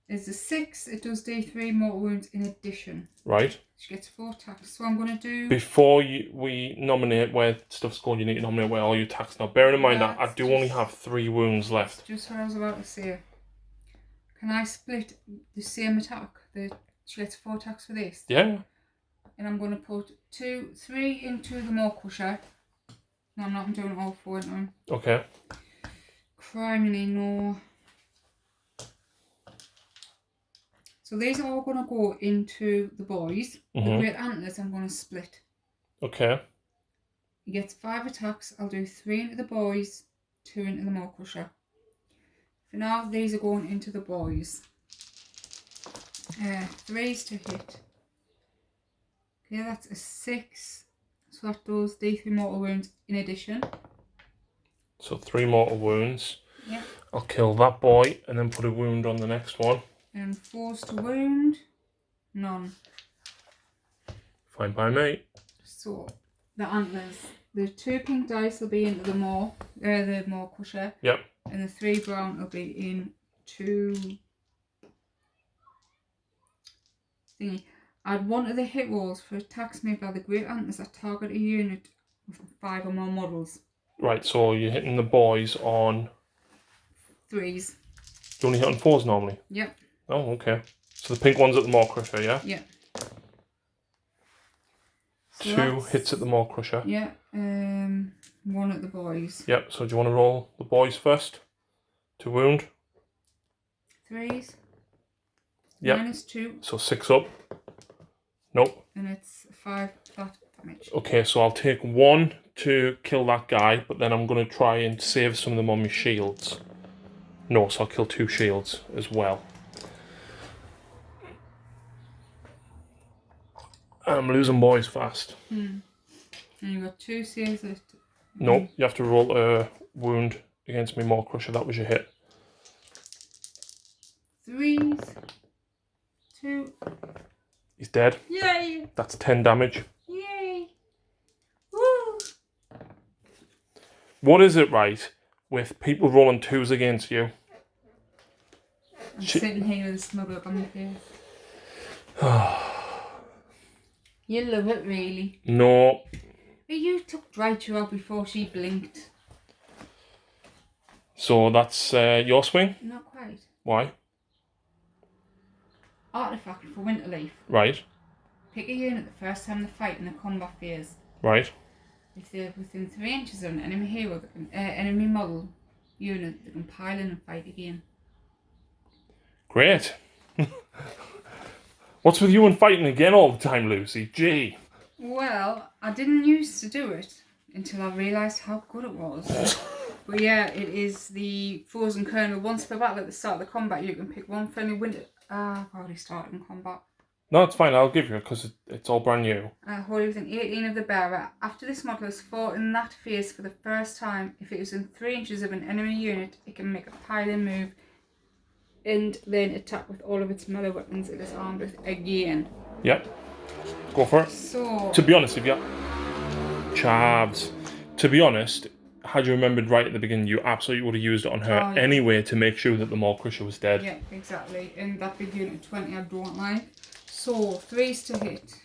Is a 6. It does D3 mortal wounds in addition. Right. She gets 4 attacks. So I'm going to do... Before we nominate where stuff's going, you need to nominate where all your attacks. Now, bearing in mind that I do only have 3 wounds left. Just what I was about to say. Can I split the same attack? She gets 4 attacks for this. Yeah. And I'm going to put 3 into the Maw Crusher. No, I'm not. I'm doing all 4 into him. Okay. Criminy, no. So these are all going to go into the boys. The Great Antlers I'm going to split. Okay. He gets 5 attacks. I'll do 3 into the boys, 2 into the Maw Crusher. For now, these are going into the boys. 3s to hit. Okay, that's a 6. So that does D3 mortal wounds in addition. So 3 mortal wounds. Yeah. I'll kill that boy and then put a wound on the next one. And 4s to wound. None. Fine by me. So the antlers. The 2 pink dice will be into the Maw Crusher. Yep. And the 3 brown will be into thingy. Add 1 to the hit rolls for attacks made by the Great Antlers that target a unit with 5 or more models. Right, so you're hitting the boys on 3s. You only hit on 4s normally? Yep. Oh, okay. So the pink one's at the Maw Crusher, yeah? Yeah. So 2 hits at the Maw Crusher. Yeah. 1 at the boys. Yep, so do you want to roll the boys first? To wound? 3s. Yep. -2. So 6 up. Nope. And it's 5 flat damage. Okay, so I'll take 1 to kill that guy, but then I'm going to try and save some of them on my shields. No, so I'll kill 2 shields as well. I'm losing boys fast. And you got 2 saves left. No, you have to roll a wound against me Maw Crusher. That was your hit. 3s. 2. He's dead. Yay! That's 10 damage. Yay! Woo! What is it, right, with people rolling 2s against you? I'm sitting here with a smug look on my face. You love it, really. No. But you took Drycha out before she blinked. So that's your swing? Not quite. Why? Artifact for Winterleaf. Right. Pick a unit the first time they fight in a combat phase. Right. If they're within 3 inches of an enemy hero, enemy model unit, they can pile in and fight again. Great. What's with you and fighting again all the time, Lucy? Gee. Well, I didn't used to do it until I realised how good it was. But yeah, it is the Frozen Kernel. Once per battle at the start of the combat, you can pick 1 friendly winter. I've already started in combat. No, it's fine. I'll give you it because it's all brand new. Wholly within 18 of the bearer. After this model is fought in that phase for the first time, if it is in 3 inches of an enemy unit, it can make a pile-in move and then attack with all of its melee weapons it is armed with again. Yep. Go for it. So, to be honest with you, Chavs. To be honest, had you remembered right at the beginning, you absolutely would have used it on her anyway to make sure that the Maw Crusher was dead. Yeah, exactly. And that big unit 20 I don't like. So, 3s to hit.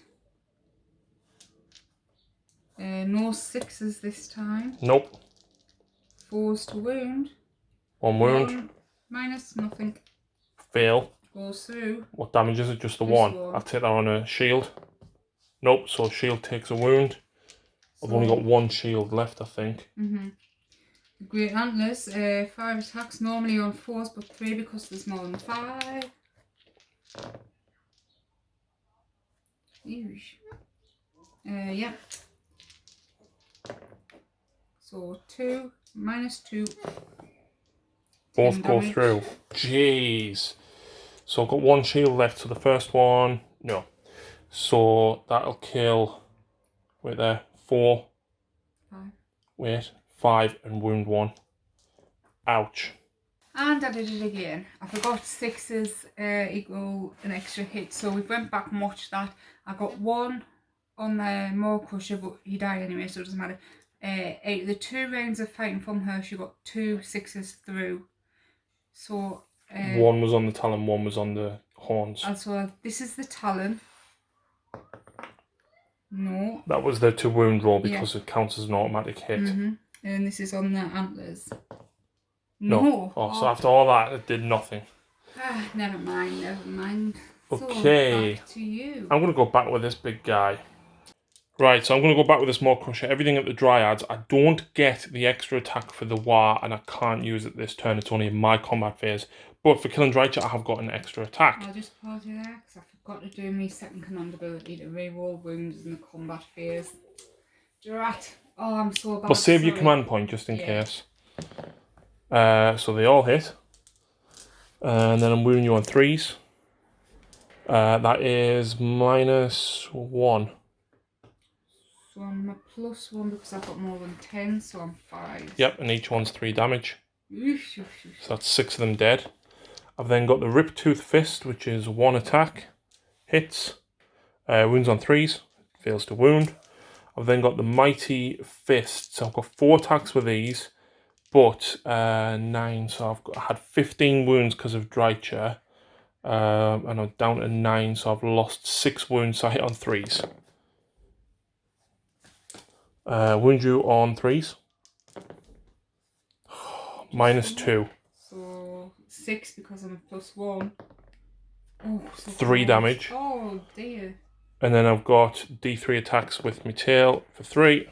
No 6s this time. Nope. 4s to wound. 1 wound. Minus nothing. Fail. Goes through. What damage is it? Just the Just 1. one. I'll take that on a shield. Nope, so shield takes a wound. I've only got 1 shield left, I think. The Great Antlers, 5 attacks, normally on 4s, but 3 because there's more than 5. Yeah. So 2, -2. Both go through. Jeez. So I've got 1 shield left, so the first one, no. So that'll kill, wait there, 4. 5. Wait, 5 and wound 1. Ouch. And I did it again. I forgot 6s equal an extra hit, so we went back and watched that. I got 1 on the Maw Crusher, but he died anyway, so it doesn't matter. Out of the 2 rounds of fighting from her, she got 2 6s through. So 1 was on the talon, 1 was on the horns. And so this is the talon. No. That was the to wound roll because it counts as an automatic hit. And this is on the antlers. No. Oh, so after all that, it did nothing. Never mind. Okay. So back to you. I'm going to go back with this big guy. Right, so I'm going to go back with this Maw Crusher. Everything at the Dryads. I don't get the extra attack for the War, and I can't use it this turn. It's only in my combat phase. But for killing Drycha, I have got an extra attack. I'll just pause you there, because I forgot to do my second command ability to reroll wounds in the combat phase. Drat. Oh, I'm so bad. But save your command point just in case. So they all hit. And then I'm wounding you on 3s. That is -1. So I'm a +1 because I've got more than 10, so I'm 5. Yep, and each one's 3 damage. Oosh. So that's 6 of them dead. I've then got the Rip-Tooth Fist, which is 1 attack. Hits. Wounds on 3s. Fails to wound. I've then got the Mighty Fist. So I've got 4 attacks with these, but 9. So I had 15 wounds because of Drycha. And I'm down to 9, so I've lost 6 wounds, so I hit on 3s. Wound you on 3s. -2. So 6 because I'm +1. Oh, so 3 damage. Oh dear. And then I've got D3 attacks with my tail for 3.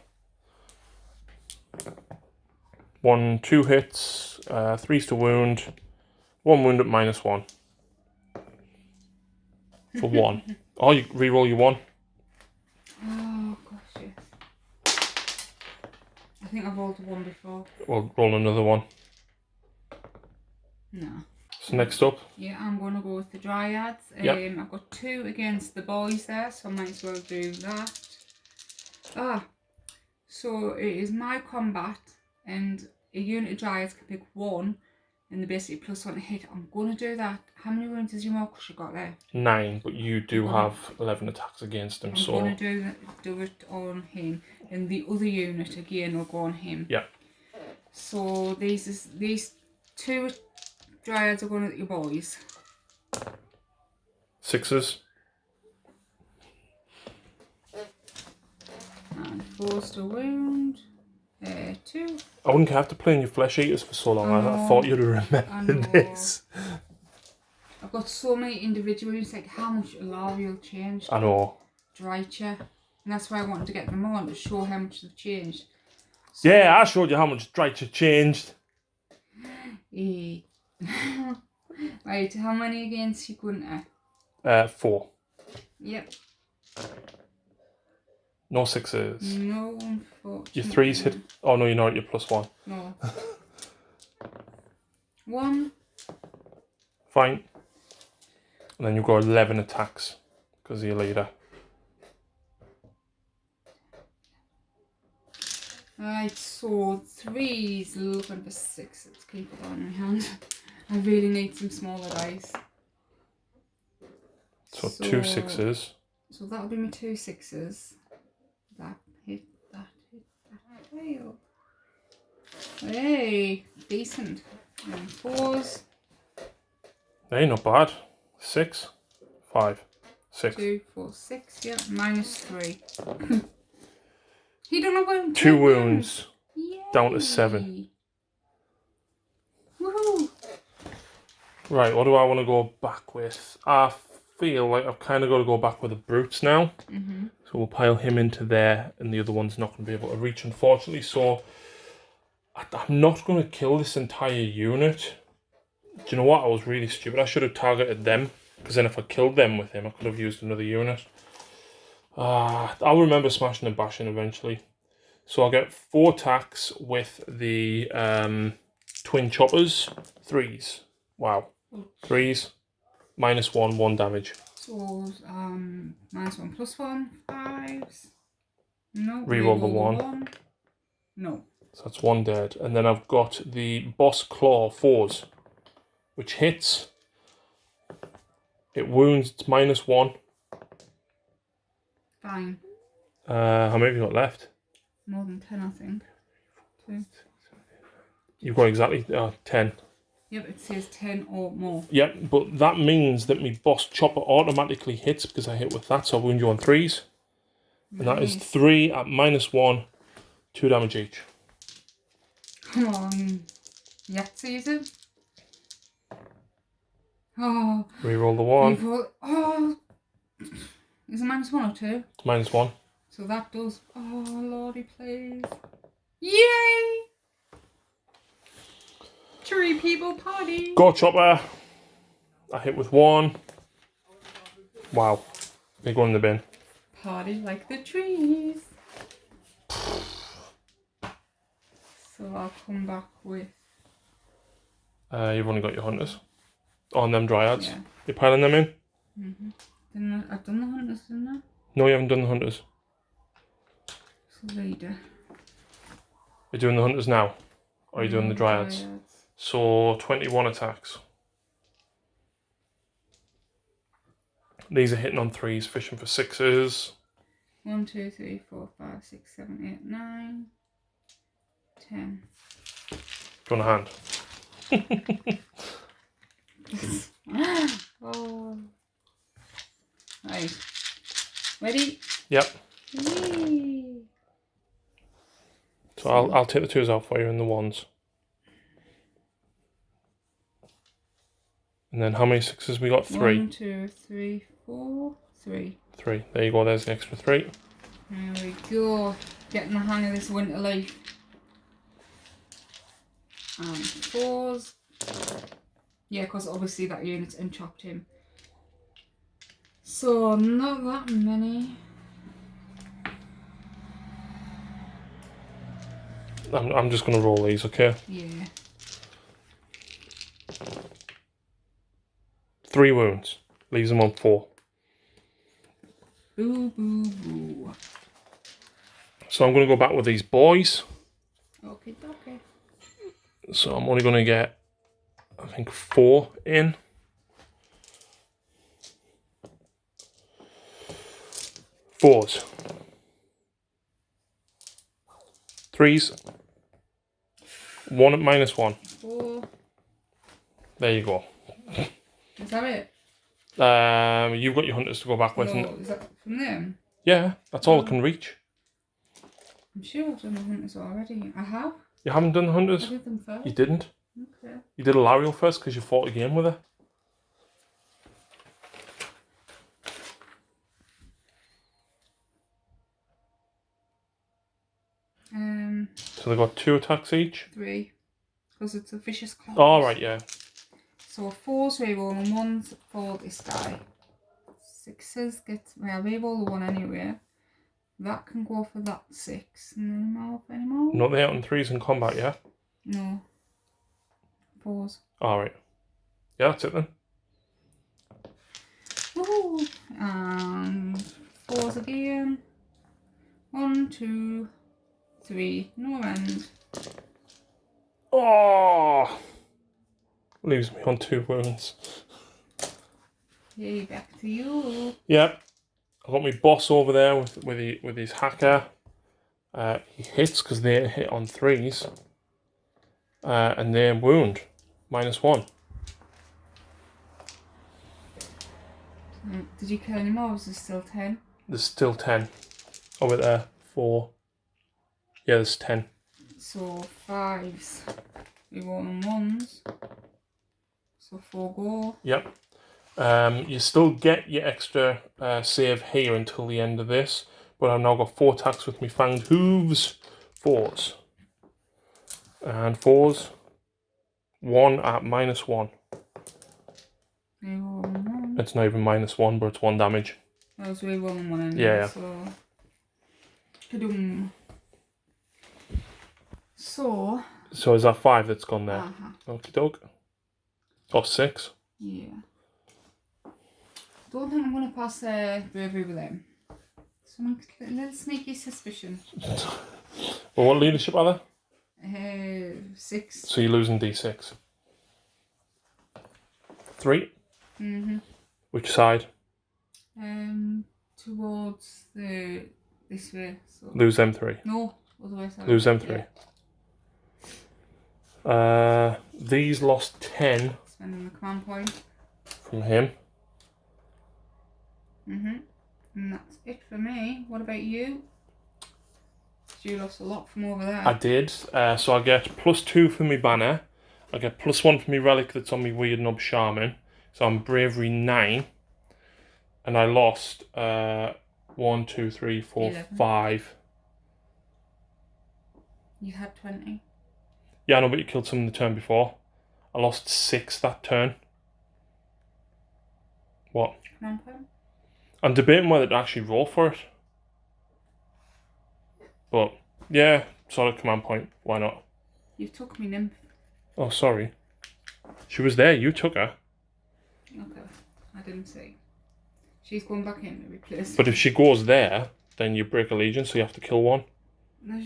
1, 2 hits, 3s to wound. 1 wound at -1. For 1. Oh, you reroll your 1. Oh gosh, yes. I think I've rolled a 1 before. We'll roll another 1. No. So next up. Yeah, I'm going to go with the Dryads. Yep. I've got 2 against the boys there, so I might as well do that. So it is my combat, and a unit of Dryads can pick 1, and they're basically +1 to hit. I'm going to do that. How many wounds has your Morcusher got left? 9, but you do have 11 attacks against him, I'm so... going to do it on him, and the other unit again will go on him. Yeah. So these 2 Dryads are going at your boys. 6s. And 4's to wound. 2. I wouldn't have to play in your Flesh Eaters for so long. I thought you'd have remembered this. I've got so many individual units, like how much Alariel changed. I know. Drycha. And that's why I wanted to get them on, to show how much they've changed. So, Yeah, I showed you how much Drycha changed. Right, how many against you Gunter? 4. Yep. No 6s. No, unfortunately. Your 3s hit... Oh, no, you're not. You're +1. No. 1. Fine. And then you've got 11 attacks, because of your leader. Right, so 3's looking for 6s. Keep it on my hand. I really need some smaller dice. So 2 6s. So that'll be my 2 6s. That hit, that fail. Hey, decent. And 4's. Hey, not bad. 6, 5, 6. 2, 4, 6, yeah. -3. He don't have wound. 2 wounds. Yay. Down to 7. Woohoo! Right, what do I want to go back with? I feel like I've kind of got to go back with the Brutes now. So we'll pile him into there, and the other one's not going to be able to reach, unfortunately. So I'm not going to kill this entire unit. Do you know what? I was really stupid. I should have targeted them, because then if I killed them with him, I could have used another unit. I'll remember smashing and bashing eventually. So I'll get 4 attacks with the twin choppers. 3s. Wow. 3s. -1, 1 damage. So, -1, +1, 5s. No. Reroll the 1. No. So that's 1 dead. And then I've got the Boss Claw 4s, which hits. It wounds, it's -1. Fine. How many have you got left? More than 10, I think. 2. You've got exactly 10. Yep, it says 10 or more. Yep, but that means that my Boss Chopper automatically hits because I hit with that, so I'll wound you on 3s. And that is 3 at -1, 2 damage each. Come on. Yahtzees it. Oh. Reroll the 1. Oh. Is it -1 or 2? It's -1. So that does. Oh, lordy, please. Yay! 3 people party. Go Chopper. I hit with 1. Wow. Big one in the bin. Party like the trees. So I'll come back with. You've only got your hunters. On them Dryads. Yeah. You're piling them in? I've done the hunters, didn't I? No, you haven't done the hunters. So leader. You're doing the hunters now? Or are you doing the Dryads? So 21 attacks. These are hitting on 3s, fishing for 6s. 1, 2, 3, 4, 5, 6, 7, 8, 9, 10. Do you want a hand? Oh. Right. Ready? Yep. Whee! So I'll take the 2s out for you and the 1s. And then how many 6s we got? 3. 1, 2, 3, 4, 3. 3. There you go, there's the extra 3. There we go. Getting the hang of this winter life. And 4s. Yeah, because obviously that unit's unchopped him. So not that many. I'm just going to roll these, okay? Yeah. 3 wounds. Leaves them on 4. Boo, boo, boo. So I'm going to go back with these boys. Okay, okay. So I'm only going to get, I think, 4 in. Fours. 3s. 1 at -1. 4. There you go. Is that it? You've got your hunters to go back with. No, is that from them? Yeah, that's all I can reach. I'm sure I've done the hunters already. I have. You haven't done the I hunters? did them first. You didn't? Okay. You did a Lariel first because you fought a game with her. So they got 2 attacks each? 3. Because it's a vicious claw. Oh, right, yeah. So 4s reroll and 1s for this guy. 6s get, well, reroll the 1 anyway. That can go for that 6. And then anymore? Not the out on 3s in combat, yeah? No. 4s. Alright. Yeah, that's it then. Woohoo! And 4s again. 1, 2, 3. No end. Oh! Leaves me on 2 wounds. Yay, back to you. Yep. I've got my boss over there with his hacker. He hits because they hit on 3s. And they wound. -1. Did you kill any more? Or was there still 10? There's still 10. Over there. 4. Yeah, there's 10. So 5s. Reroll and 1s. So 4 go. Yep. You still get your extra save here until the end of this, but I've now got 4 attacks with me fanged hooves. 4s. And 4s. 1 at -1. Reroll and 1. It's not even -1, but it's 1 damage. I was rerolling 1 anyway. Yeah. So. Kadoom. So is that 5 that's gone there? Okie doke. Or 6. Yeah. Don't think I'm going to pass bravery with them. Some little sneaky suspicion. Well, what leadership are there? 6. So you're losing D6. 3. Mm-hmm. Which side? Towards this way. So. Lose them 3. No, other way. Sorry. Lose them 3. Yeah. These lost 10. Spending the command point. From him. And that's it for me. What about you? You lost a lot from over there. I did. So I get +2 for my banner. I get +1 for my relic that's on my weird knob shaman. So I'm bravery 9. And I lost 1, 2, 3, 4, 11. 5. You had 20. Yeah, I know, but you killed some the turn before. I lost 6 that turn. What? Command point? I'm debating whether to actually roll for it. But, yeah, solid command point. Why not? You took me nymph. Oh, sorry. She was there. You took her. Okay. I didn't see. She's going back in to replace. But if she goes there, then you break allegiance, so you have to kill one. No,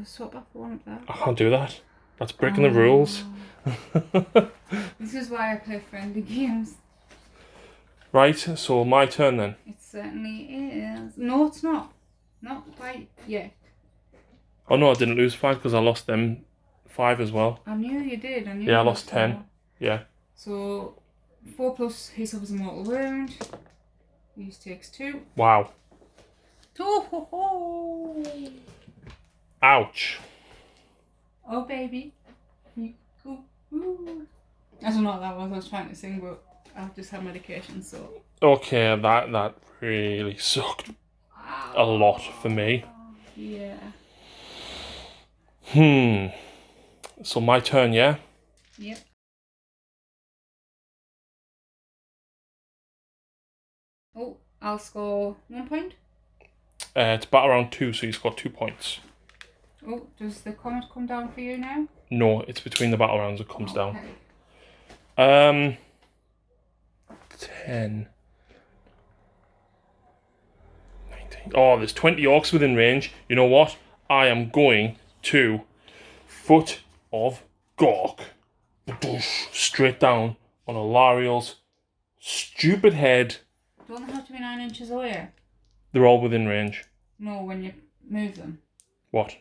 swap back for one up there. I can't do that. That's breaking the rules. This is why I play friendly games. Right, so my turn then. It certainly is. No, it's not. Not quite yet. Oh no, I didn't lose 5 because I lost them 5 as well. I knew you did. Yeah, I lost 10. Yeah. So 4+ he suffers a mortal wound. He takes 2. Wow. Oh, ho, ho. Ouch. Oh baby. Ooh, ooh. I don't know what that was. I was trying to sing, but I've just had medication, so. Okay, that really sucked a lot for me. Yeah. So my turn, yeah? Yep. Oh, I'll score 1 point. It's battle round 2, so you score 2 points. Oh, does the comment come down for you now? No, it's between the battle rounds it comes down. 10. 19. Oh, there's 20 orcs within range. You know what? I am going to Foot of Gork. Straight down on Alariel's stupid head. Don't they have to be 9 inches away? They're all within range. No, when you move them. What?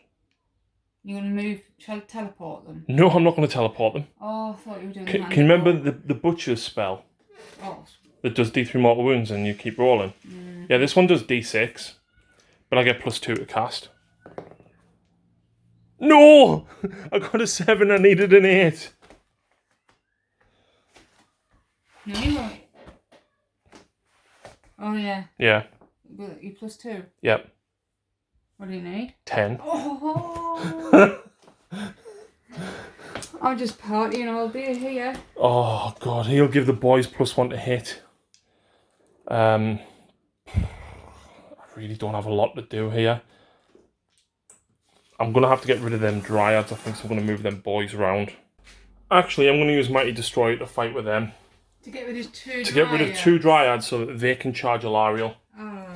You're going to move, teleport them? No, I'm not going to teleport them. Oh, I thought you were doing Can you remember the Butcher's spell? Oh. That does D3 mortal wounds and you keep rolling? Yeah, this one does D6. But I get +2 to cast. No! I got a 7, I needed an 8. No, you won't. Oh, yeah. Yeah. But you +2? Yep. What do you need? 10. Oh! I'm just partying all day here. Oh, God. He'll give the boys +1 to hit. I really don't have a lot to do here. I'm going to have to get rid of them dryads. I think so I'm going to move them boys around. Actually, I'm going to use Mighty Destroyer to fight with them. To get rid of 2 dryads? To get rid of 2 dryads so that they can charge Alariel. Oh.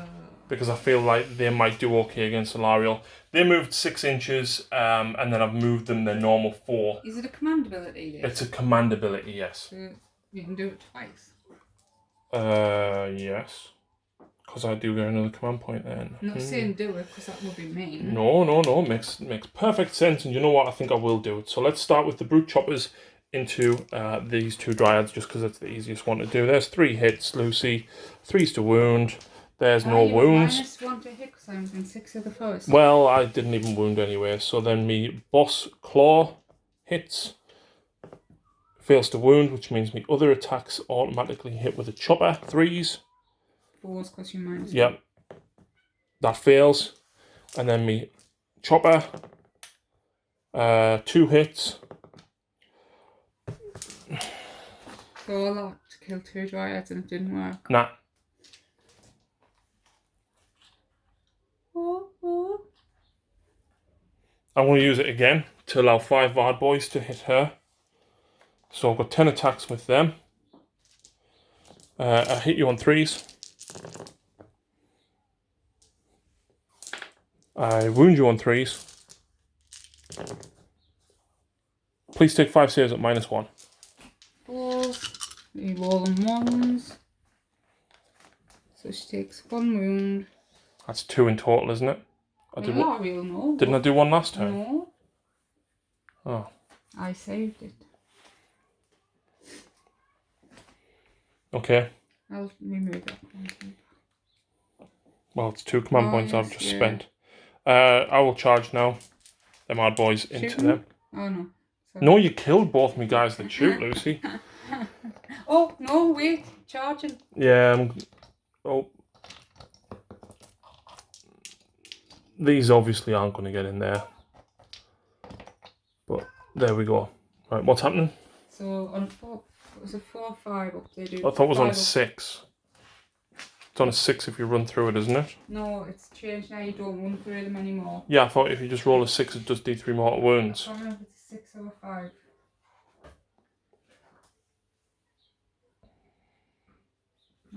Because I feel like they might do okay against Alariel. They moved 6 inches, and then I've moved them their normal 4. Is it a command ability? Then? It's a command ability, yes. So you can do it twice? Yes. Because I do get another command point then. I'm not saying do it, because that would be mean. No. Makes perfect sense, and you know what? I think I will do it. So let's start with the Brute Choppers into these 2 dryads, just because it's the easiest one to do. There's 3 hits, Lucy. 3's to wound. There's no wounds. -1 to hit, because I was in 6 of the first. Well, I didn't even wound anyway. So then me Boss Claw hits. Fails to wound, which means me other attacks automatically hit with a chopper. 3s. 4s, because you -1. Yep. That fails. And then me chopper. 2 hits. So all that to kill 2 dryads and it didn't work. Nah. I'm going to use it again to allow 5 Vard boys to hit her. So I've got 10 attacks with them. I hit you on 3s. I wound you on 3s. Please take 5 saves at -1. 4s. You roll them 1s. So she takes 1 wound. That's 2 in total, isn't it? No. Didn't I do 1 last time? No. Oh. I saved it. Okay. I'll remove that one. Well, it's 2 command points I've just yeah. spent. I will charge now. Them hard boys into Shooting? them. Oh no. Sorry. No, you killed both me guys that shoot, Lucy. Oh, no, wait. Charging. Yeah. Oh. These obviously aren't going to get in there. But there we go. Right, what's happening? So on 4, it was a 4 5 up. They do. I thought it was on a up. 6. It's on a 6 if you run through it, isn't it? No, it's changed now. You don't run through them anymore. Yeah, I thought if you just roll a 6, it does D3 mortal wounds. I don't know if it's a 6 or a 5.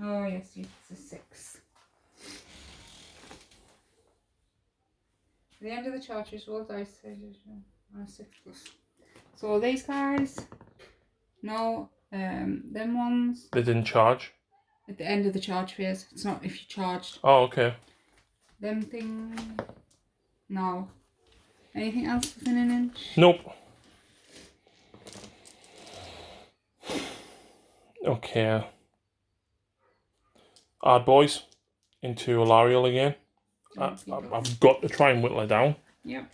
Oh yes, it's a 6. At the end of the charge, just roll dice. 6+. So these guys, no, them ones. They didn't charge? At the end of the charge phase. It's not if you charged. Oh, okay. Them thing. No. Anything else within an inch? Nope. Okay. Add boys into Alariel again. I've got to try and whittle it down. Yep.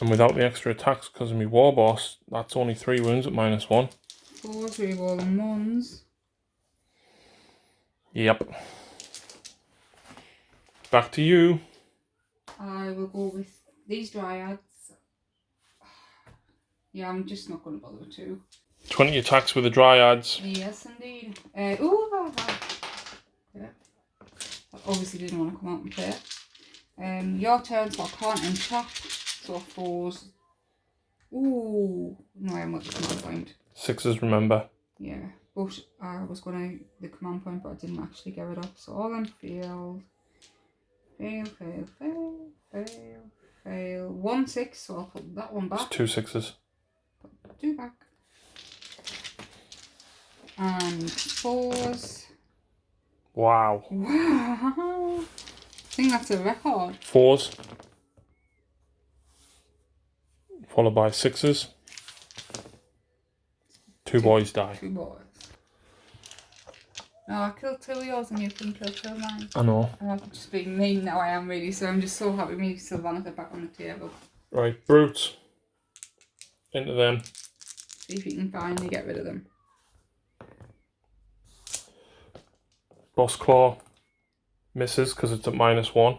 And without the extra attacks because of my war boss, that's only 3 wounds at -1. 4s, rerolling 1s. Yep. Back to you. I will go with these dryads. Yeah, I'm just not going to bother with 2. 20 attacks with the dryads. Yes, indeed. Ooh, yeah. I obviously didn't want to come out and play it. Your turn, so I can't enchant. So 4s. Ooh, no, I haven't got the command point. 6s, remember. Yeah, but I was going to the command point, but I didn't actually get it up. So all them failed. Fail, fail, fail, fail, fail. 1 6, so I'll put that one back. It's 2 6s. Put 2 back. And 4s. Wow. Wow. I think that's a record. 4s. Followed by 6s. 2 boys die. 2 boys. No, I killed 2 of yours and you couldn't kill 2 of mine. I know. And I've just been mean now, I am really, so I'm just so happy me Sylvaneth are back on the table. Right, brutes. Into them. See if you can finally get rid of them. Boss claw. Misses because it's at -1.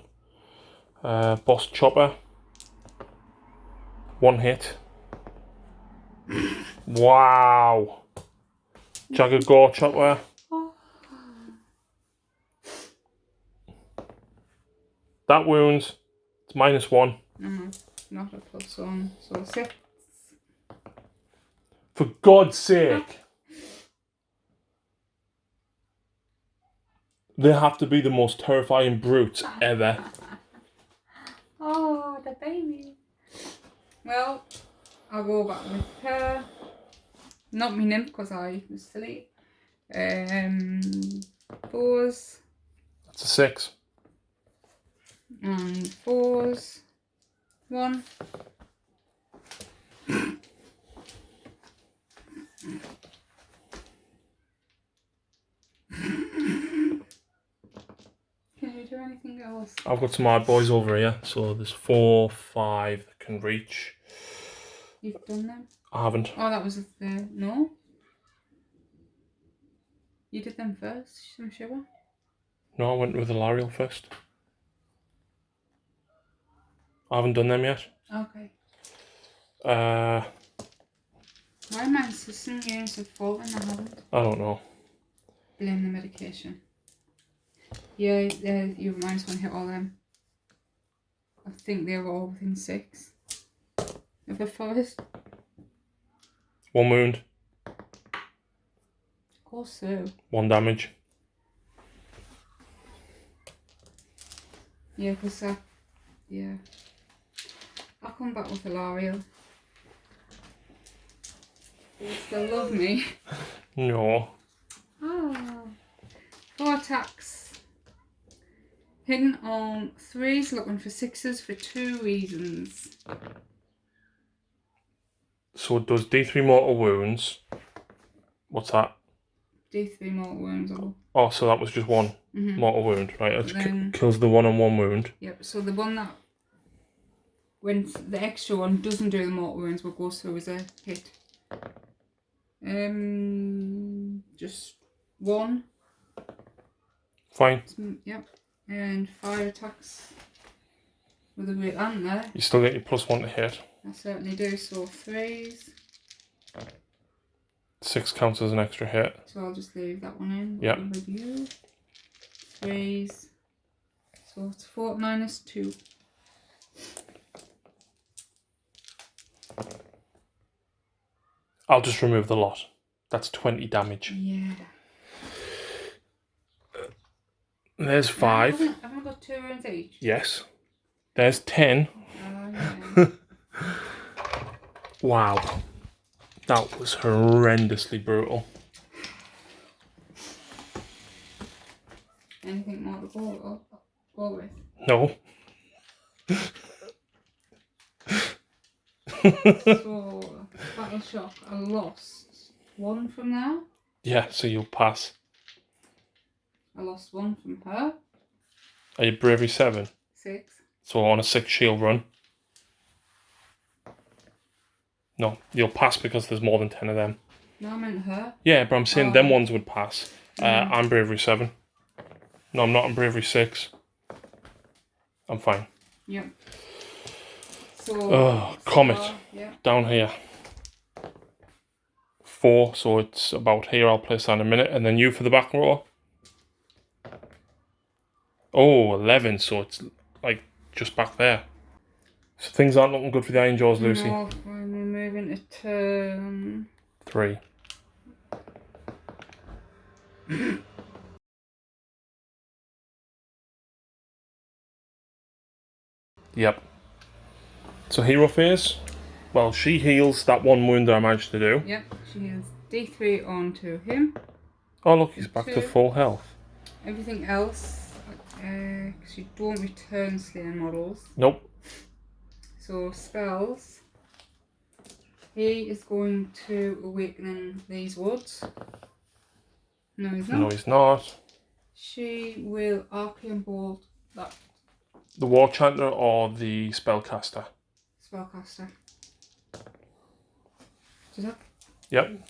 Boss chopper. 1 hit. Wow. Jagged gore chopper. That wounds. It's -1. Not a +1, so 6. For God's sake. They have to be the most terrifying brutes ever. Oh, the baby. Well, I'll go back with her. Not me nymph because I was silly. 4s. That's a 6. And 4s. 1. Can you do anything else? I've got some hard boys over here, so there's 4, 5 that can reach. You've done them? I haven't. Oh, that was the... No? You did them first, I'm sure. No, I went with the Lariel first. I haven't done them yet. Okay. Uh, Why am I insisting units have fallen? I haven't. I don't know. Blame the medication. Yeah, you -1 hit all them. I think they were all within 6 of the forest. 1 wound. Of course so. 1 damage. Yeah, because yeah. I'll come back with Alariel. They still love me. No. Ah. 4 attacks. Hitting on 3s, looking for 6s for 2 reasons. So it does D3 mortal wounds. What's that? D3 mortal wounds. Oh, so that was just 1 mortal wound, right? It Then, kills the 1-on-1 wound. Yep, so the one that, when the extra one doesn't do the mortal wounds, will go through as a hit. Just 1. Fine. Yep. And 5 attacks with a great ant there. You still get your +1 to hit. I certainly do. So 3s. 6 counts as an extra hit. So I'll just leave that one in. Yep. With you. 3s. So it's 4 -2. I'll just remove the lot. That's 20 damage. Yeah. There's 5. Haven't I got 2 rounds each? Yes. There's 10. Yeah. Wow. That was horrendously brutal. Anything more to go with? No. So, Battle Shock, I lost 1 from there. Yeah, so you'll pass. I lost 1 from her. Are you bravery 7? 6. So on a 6 shield run. No, you'll pass because there's more than 10 of them. No, I meant her. Yeah, but I'm saying them ones would pass. I'm bravery 7. No, I'm not. I'm bravery 6. I'm fine. Yep. So, Comet. Yeah. Down here. 4, so it's about here. I'll place that in a minute. And then you for the back row. Oh, 11, so it's like just back there. So things aren't looking good for the Ironjawz, Lucy. No, we're moving to turn 3. Yep. So hero phase. Well, she heals that 1 wound that I managed to do. Yep, she heals D3 onto him. Oh look, he's back to full health. Everything else, because you don't return slain models. Nope. So spells. He is going to awaken these woods. No, he's not. No, he's not. She will arcane bolt that The war chanter or the spellcaster? spellcaster. Does that? Yep.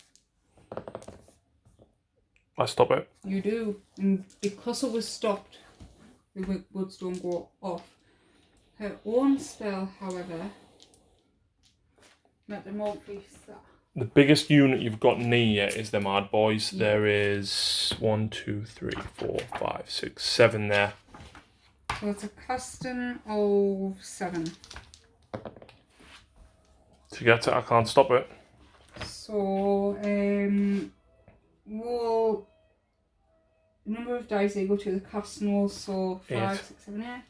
I stop it. You do, and because it was stopped, the woods don't go off. Her own spell, however, metamorphosis. The biggest unit you've got near is them hard boys. Yeah. There is 1, 2, 3, 4, 5, 6, 7 there. So it's a custom of 7. To get it, I can't stop it. So, we'll number of dice they go to the casting roll, so 5, 6, 7, 8.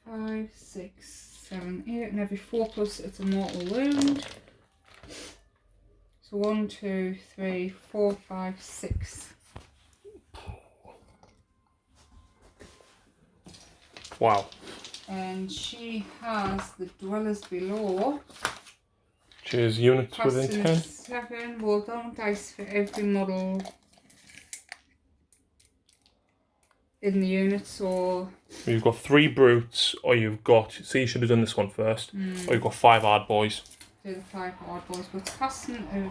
5, 6, 7, 8, and every 4 plus it's a mortal wound. So 1, 2, 3, 4, 5, 6. Wow. And she has the dwellers below. Which is units within 10. 7. Roll down dice for every model in the unit. So you've got 3 brutes, or you've got. See, you should have done this one first. Or you've got 5 hard boys. Do the 5 hard boys, but it's casting of.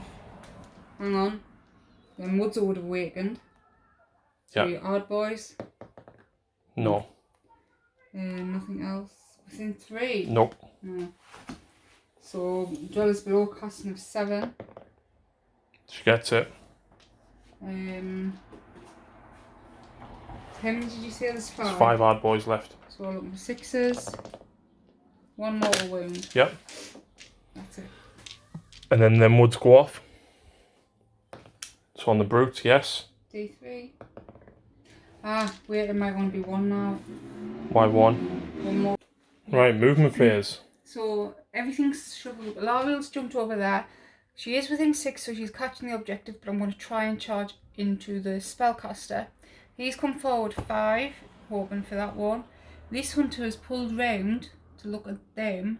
Hang on. Then woods would have awakened. So your hard boys. No. Nothing else. Within 3? Nope. No. So, dwellers below, casting of 7. She gets it. Tim, did you say there's 5? There's 5 hard boys left. So, we're looking for 6s. 1 mortal wound. Yep. That's it. And then them woods go off. So on the brute, yes. D3. Ah, wait, it might want to be 1 now. Why 1? 1 more. Right, movement phase. So everything's shuffled. Lariel's jumped over there. She is within 6, so she's catching the objective, but I'm going to try and charge into the spellcaster. He's come forward 5, hoping for that one. This hunter has pulled round to look at them.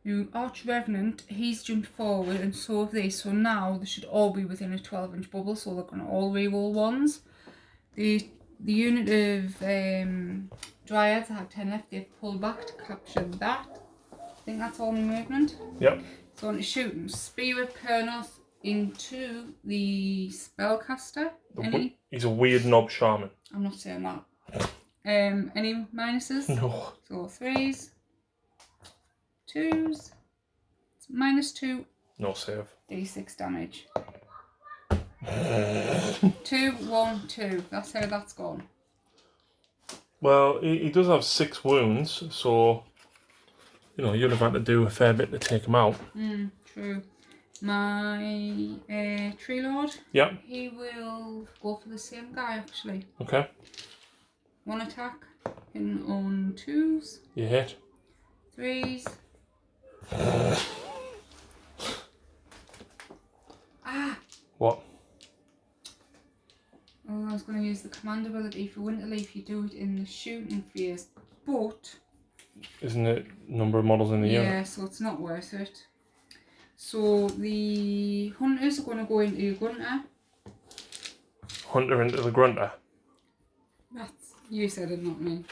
You Arch Revenant, he's jumped forward, and so have they. So now they should all be within a 12-inch bubble, so they're going to all reroll 1s. The unit of Dryads had 10 left, they've pulled back to capture that. I think that's all my movement. Yep. So I want to shoot and Spear of Kernoth into the spellcaster. He's a weird knob shaman. I'm not saying that. Any minuses? No. So 3s, 2s, it's -2. No save. D6 damage. 2, 1, 2. That's how that's gone. Well, he does have 6 wounds, so you know you'd have had to do a fair bit to take him out. True. My Tree Lord. Yep. He will go for the same guy actually. Okay. 1 attack, hitting on 2s. You hit. 3s. Ah. What? Oh, I was going to use the command ability for Winterleaf. You do it in the shooting phase, but isn't it number of models in the unit? Yeah, so it's not worth it. So the hunters are going to go into your gunter. Hunter into the grunter. That's, you said it, not me.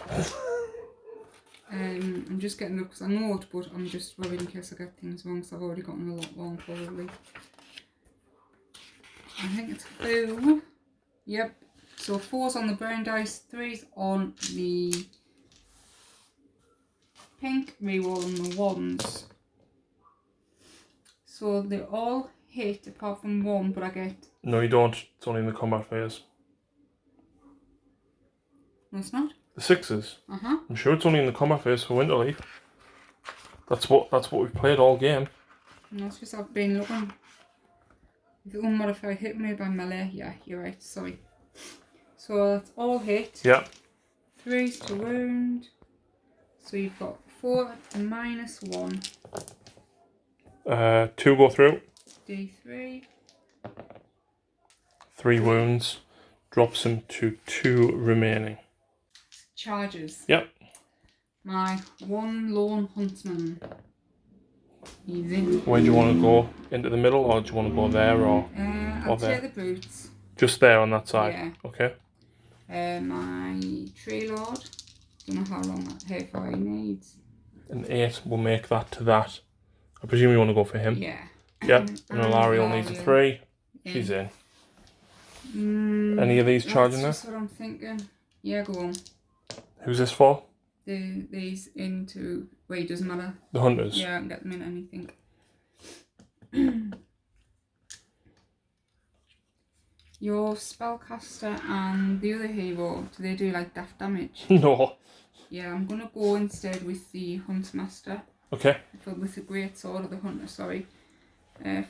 I'm just getting up because I know it, but I'm just worried in case I get things wrong, because I've already gotten a lot wrong probably. I think it's 4. Yep. So 4's on the brown dice, 3's on the pink, reroll on the ones. So they all hit apart from 1, but I get... No, you don't. It's only in the combat phase. No, it's not. The 6s. I'm sure it's only in the combat phase for Winterleaf. That's what we've played all game. No, it's just I've been looking. If it unmodified hit me by melee, yeah, you're right, sorry. So that's all hit. Yeah. 3's to wound. So you've got 4 minus 1. 2 go through. D3. 3 wounds. Drops him to 2 remaining. Charges. Yep. My 1 lone huntsman. He's in. Where do you want to go? Into the middle, or do you want to go there, or I'll there? take the boots. Just there on that side? Yeah. Okay. My tree lord. Don't know how long how far he needs. An 8 will make that to that. I presume you want to go for him? Yeah. Yep. And Alariel needs a 3. She's in. Any of these charging there? That's what I'm thinking. Yeah, go on. Who's this for? These into... Wait, doesn't matter. The hunters? Yeah, I can get them in anything. Your spellcaster and the other hero, do they do like daft damage? No. Yeah, I'm gonna go instead with the Huntmaster. Okay. With the great sword of the hunter, sorry.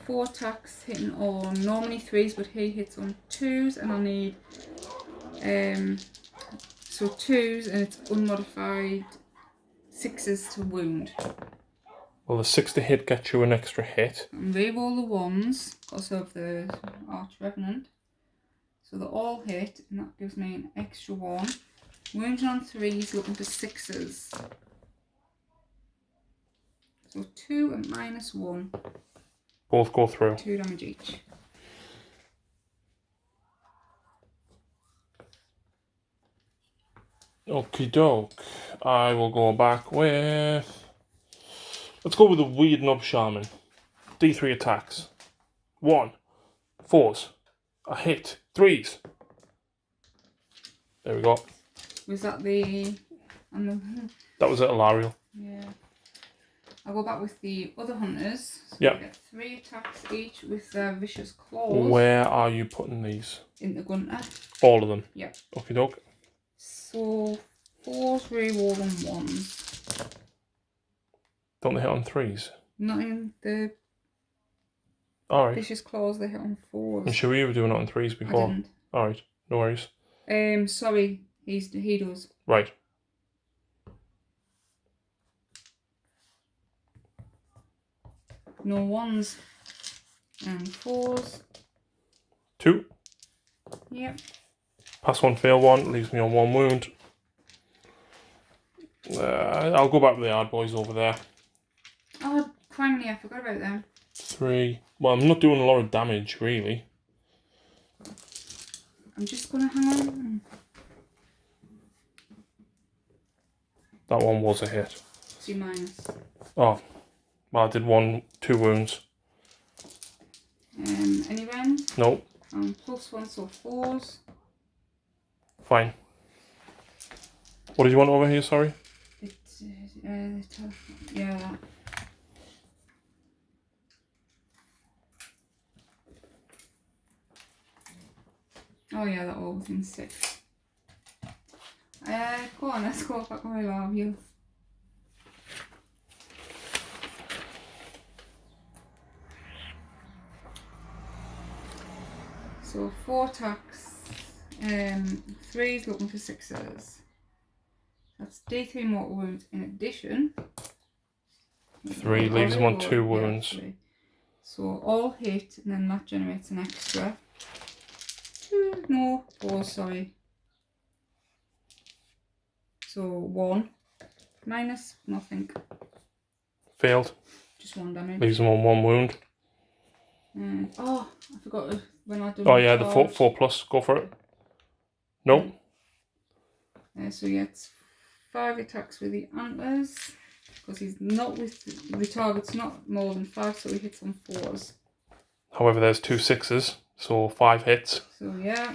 4 attacks hitting on normally 3s, but he hits on 2s, and I need so 2s, and it's unmodified 6s to wound. Well, the 6 to hit gets you an extra hit. And reroll the 1s because of the Arch Revenant. So they're all hit, and that gives me an extra 1. Wounding on 3s, looking for 6s. So 2 and minus 1. Both go through. 2 damage each. Okie doke. I will go back with... Let's go with the Weird Nub Shaman. D3 attacks. 1. 4s. A hit. 3s. There we go. Was that the... That was at Alariel. Yeah. I'll go back with the other hunters. So yep. I get 3 attacks each with their vicious claws. Where are you putting these? In the gunter. All of them? Yep. Okie doke. So 4s reroll on 1s. Don't they hit on 3s? Not in the Alright. vicious claws, they hit on 4s. I'm sure you were doing it on 3s before. I didn't. Alright, no worries. Sorry, he does. Right. No 1s and 4s. 2. Yep. Pass 1, fail 1, leaves me on 1 wound. I'll go back with the hard boys over there. Oh, criminy, I forgot about them. 3. Well, I'm not doing a lot of damage, really. I'm just going to hang on. That one was a hit. 2 minus. Oh. Well, I did 2 wounds. Any rounds? Nope. Plus 1, so 4s. Fine. What did you want over here, sorry? Yeah, that. Oh yeah, that all within 6. Go on, let's go back where I love you. So 4 attacks, 3s looking for 6s. That's D3 mortal wounds in addition. 3 leaves him on 2 wounds. Yeah, so all hit, and then that generates an extra. 4, sorry. So 1. Minus nothing. Failed. Just 1 damage. Leaves him on 1 wound. Oh, I forgot when I done. Oh yeah, the 4+. Go for it. No. So he gets 5 attacks with the antlers because he's not with the target's not more than 5, so he hits on 4s. However, there's 2 6s, so 5 hits. So yeah,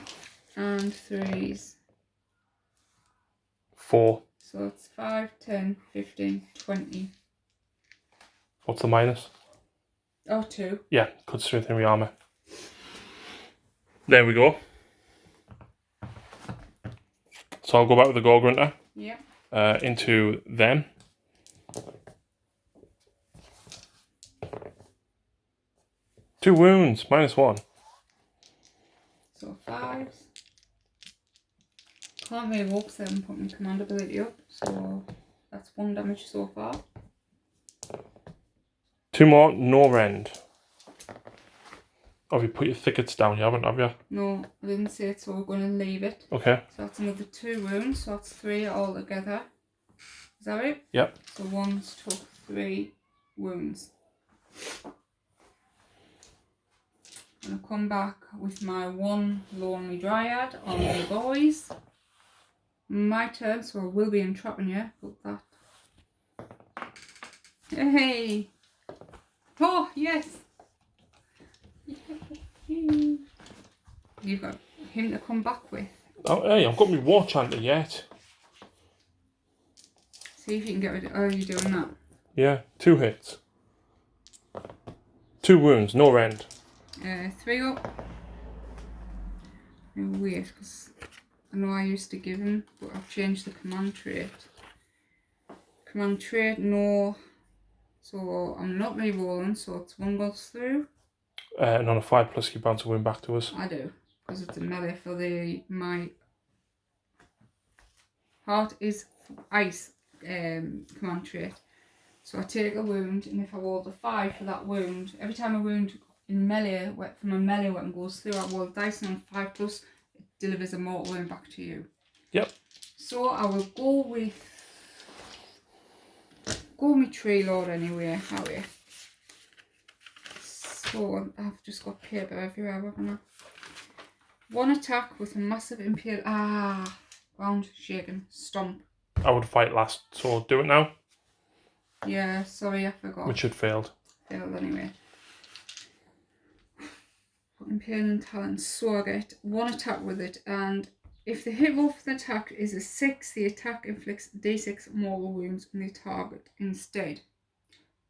and 3s. 4. So it's 5, 10, 15, 20. What's the minus? Oh, 2. Yeah, could strengthen the armor. There we go. So I'll go back with the Gore-Grunter. Yeah. Into them. Two wounds, -1. So 5s. Can't move up, so I haven't put my command ability up. So that's 1 damage so far. 2 more, no rend. Oh, have you put your thickets down? You haven't, have you? No, I didn't say it, so we're going to leave it. Okay. So that's another 2 wounds, so that's 3 altogether. Is that right? Yep. So 1's took 3 wounds. I'm going to come back with my 1 lonely dryad on the boys. My turn, so I will be entrapping you, but that. Hey! Oh, yes! You've got him to come back with. Oh, hey, I've got my war chanter yet. See if you can get rid of. Oh, you're doing that. Yeah, 2 hits. 2 wounds, no rend. 3 up. Weird, because I know I used to give him, but I've changed the command trait. Command trait, no. So I'm not re-rolling, so it's 1 goes through. And on a 5+, you bounce a wound back to us. I do, because it's a melee for my heart is ice command trait. So I take a wound, and if I roll the 5 for that wound, every time a wound in melee from a melee weapon goes through, I roll the dice, and on 5+, it delivers a mortal wound back to you. Yep. So I will go with my tree lord anyway, Harry. So I've just got paper everywhere, haven't I? 1 attack with a massive impale. Ground shaking. Stomp. I would fight last, so do it now. Yeah, sorry, I forgot. Which had failed. Failed anyway. Impaling talent. So I get 1 attack with it, and if the hit roll for the attack is a 6, the attack inflicts D6 mortal wounds on the target instead.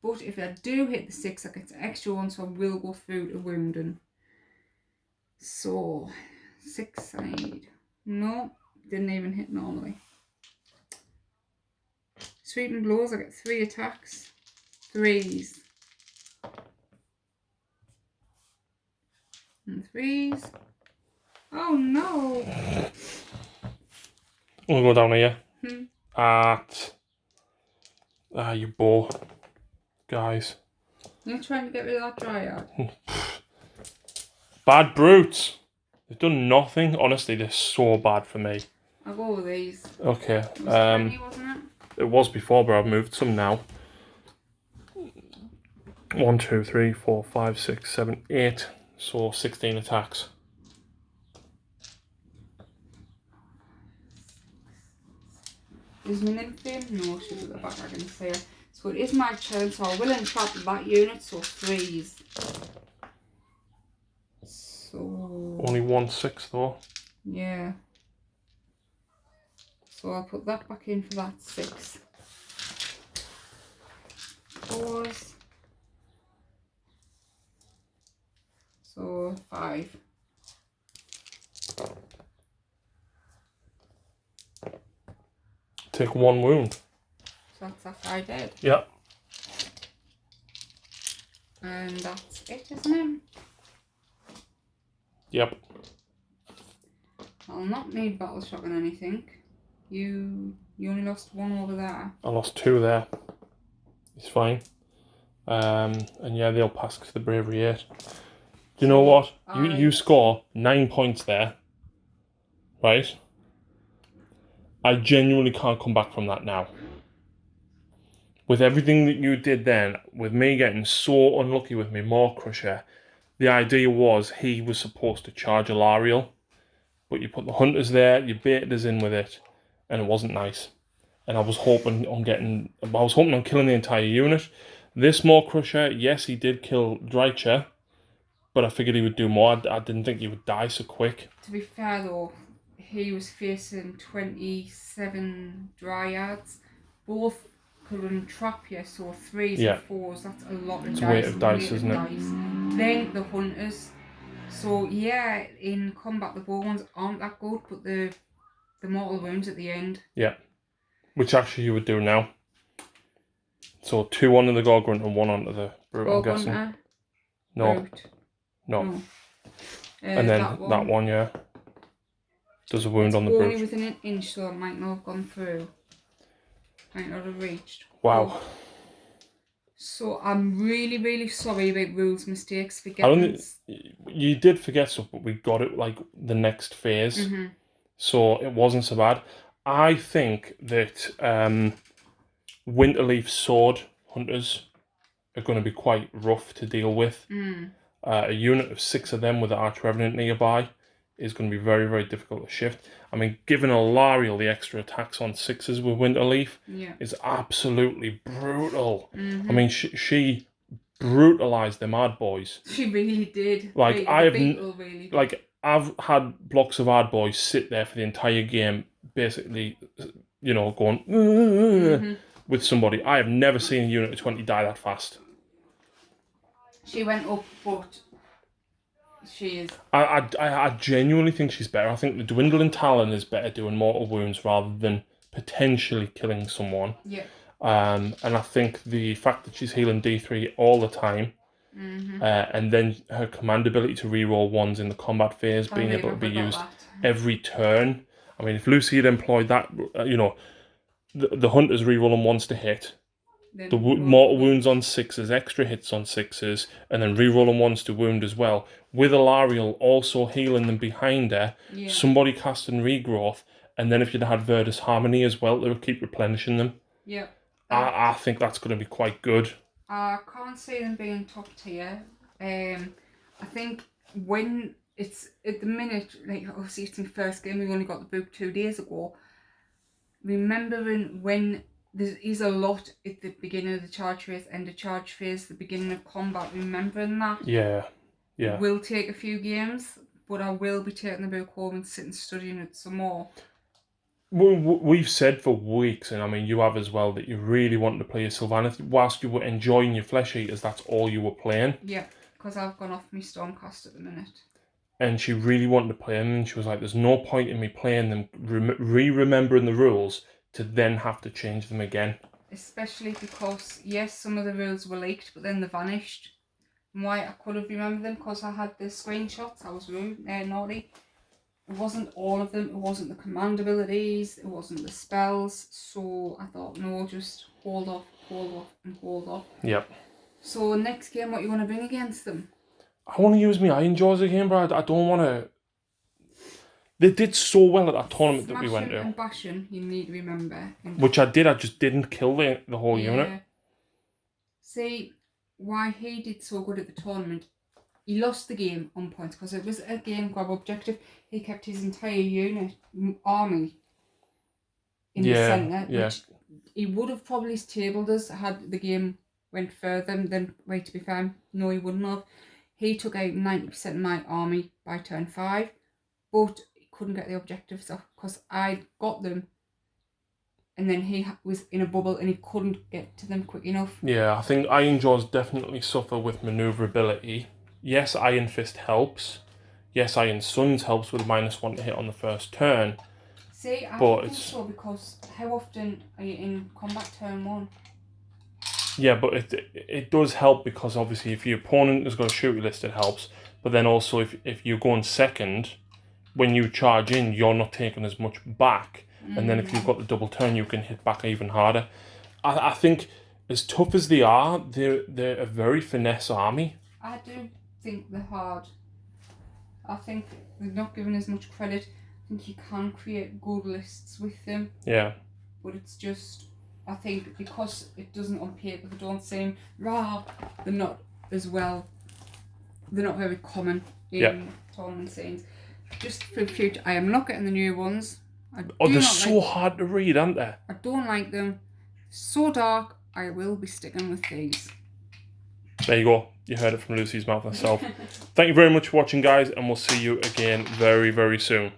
But if I do hit the 6, I get an extra 1, so I will go through the wounding. So 6 I need. No, didn't even hit normally. Sweeping blows, I get 3 attacks. 3s. And 3s. Oh no! We'll go down here. Hmm. You bore. Guys. You're trying to get rid of that dryad. Bad brutes. They've done nothing. Honestly, they're so bad for me. I'll go with these. Okay. It was 20, wasn't it? It was before, but I've moved some now. 1, 2, 3, 4, 5, 6, 7, 8. So 16 attacks. Is my nymph in? No, she's at the back, I can see her. So it is my turn, so I will entrap that unit, so 3s. So... Only 1/6 though. Yeah. So I'll put that back in for that 6. 4s. So 5. Take 1 wound. So that's that 5 dead. Yeah. And that's it, isn't it? Yep. I'll not need battle shock on anything. You only lost 1 over there. I lost 2 there. It's fine. And yeah, they'll pass because the bravery 8. Do you know what? You score 9 points there. Right? I genuinely can't come back from that now. with everything that you did then, with me getting so unlucky with me Maw Crusher, the idea was he was supposed to charge Alariel, but you put the hunters there, you baited us in with it, and it wasn't nice. And I was hoping on killing the entire unit. This Maw Crusher, yes, he did kill Drycher, but I figured he would do more. I didn't think he would die so quick. To be fair though, he was facing 27 Dryads. Both could trap you, so 3s and 4s, that's a lot of it's dice. a weight of dice, isn't it? Then the hunters. So yeah, in combat the bow ones aren't that good, but the mortal wounds at the end. Yeah. Which actually you would do now. So 2 onto the Gorgrunt and 1 onto the Brute, I'm guessing. No. Brute. No. And then that one, yeah. Does a wound on the Brute. Only within an inch, so it might not have gone through. Might not have reached. Wow. So I'm really, really sorry about rules mistakes. You did forget stuff, but we got it like the next phase. So it wasn't so bad. I think that Winterleaf Sword Hunters are going to be quite rough to deal with. A unit of 6 of them with the Arch Revenant nearby is going to be very, very difficult to shift. I mean, giving Alariel the extra attacks on 6s with Winterleaf is absolutely brutal. I mean, she brutalized the Mad Boys. She really did. Like, I've had blocks of Hard Boys sit there for the entire game, basically, you know, going with somebody. I have never seen a unit of 20 die that fast. She went up, but she is... I genuinely think she's better. I think the Dwindling Talon is better doing mortal wounds rather than potentially killing someone. Yeah. And I think the fact that she's healing D3 all the time, and then her command ability to reroll 1s in the combat phase being able to be used every turn. I mean, if Lucy had employed that, you know, the hunters rerolling 1s to hit, the mortal wounds on 6s, extra hits on 6s, and then rerolling 1s to wound as well, with Alariel also healing them behind her, somebody casting regrowth, and then if you'd had Verdus Harmony as well, they would keep replenishing them. Yeah. I think that's going to be quite good. I can't see them being top tier. I think when it's at the minute, like obviously it's in first game, we only got the book 2 days ago. Remembering when there is a lot at the beginning of the charge phase, end of charge phase, the beginning of combat, remembering that. Yeah. It will take a few games, but I will be taking the book home and sitting studying it some more. We've said for weeks, and I mean you have as well, that you really wanted to play a Sylvaneth. Whilst you were enjoying your Flesh Eaters, that's all you were playing. Yeah, because I've gone off my Stormcast at the minute. And she really wanted to play them, and she was like, there's no point in me playing them, remembering the rules, to then have to change them again. Especially because, yes, some of the rules were leaked, but then they vanished. And why I could have remembered them, because I had the screenshots, I was rude, naughty. It wasn't all of them, it wasn't the command abilities, it wasn't the spells, so I thought, no, just hold off, and hold off. Yep. So next game, what you want to bring against them? I want to use my Ironjawz again, but I don't want to... They did so well at that tournament that we went to. And bashing, you need to remember. Which I did, I just didn't kill the whole unit. See, why he did so good at the tournament, he lost the game on points because it was a game grab objective. He kept his entire unit, army, in the centre, which he would have probably tabled us had the game went further. Then, wait, to be fair, no, he wouldn't have. He took out 90% of my army by turn 5, but he couldn't get the objectives off because I got them, and then he was in a bubble and he couldn't get to them quick enough. Yeah, I think Ironjawz definitely suffer with manoeuvrability. Yes, Iron Fist helps. Yes, Iron Suns helps with -1 to hit on the first turn. See, I don't think so, because how often are you in combat turn 1? Yeah, but it does help because obviously if your opponent has got a shooty list, it helps. But then also if you're going second, when you charge in, you're not taking as much back. And then if you've got the double turn, you can hit back even harder. I think as tough as they are, they're a very finesse army. I do think they're hard. I think they're not given as much credit. I think you can create good lists with them. Yeah. But it's just, I think because it doesn't on paper, they don't seem raw. They're not as well. They're not very common in tournament scenes. Just for the future, I am not getting the new ones. They're so hard to read, aren't they? I don't like them. So dark. I will be sticking with these. There you go. You heard it from Lucy's mouth herself. Thank you very much for watching, guys, and we'll see you again very, very soon.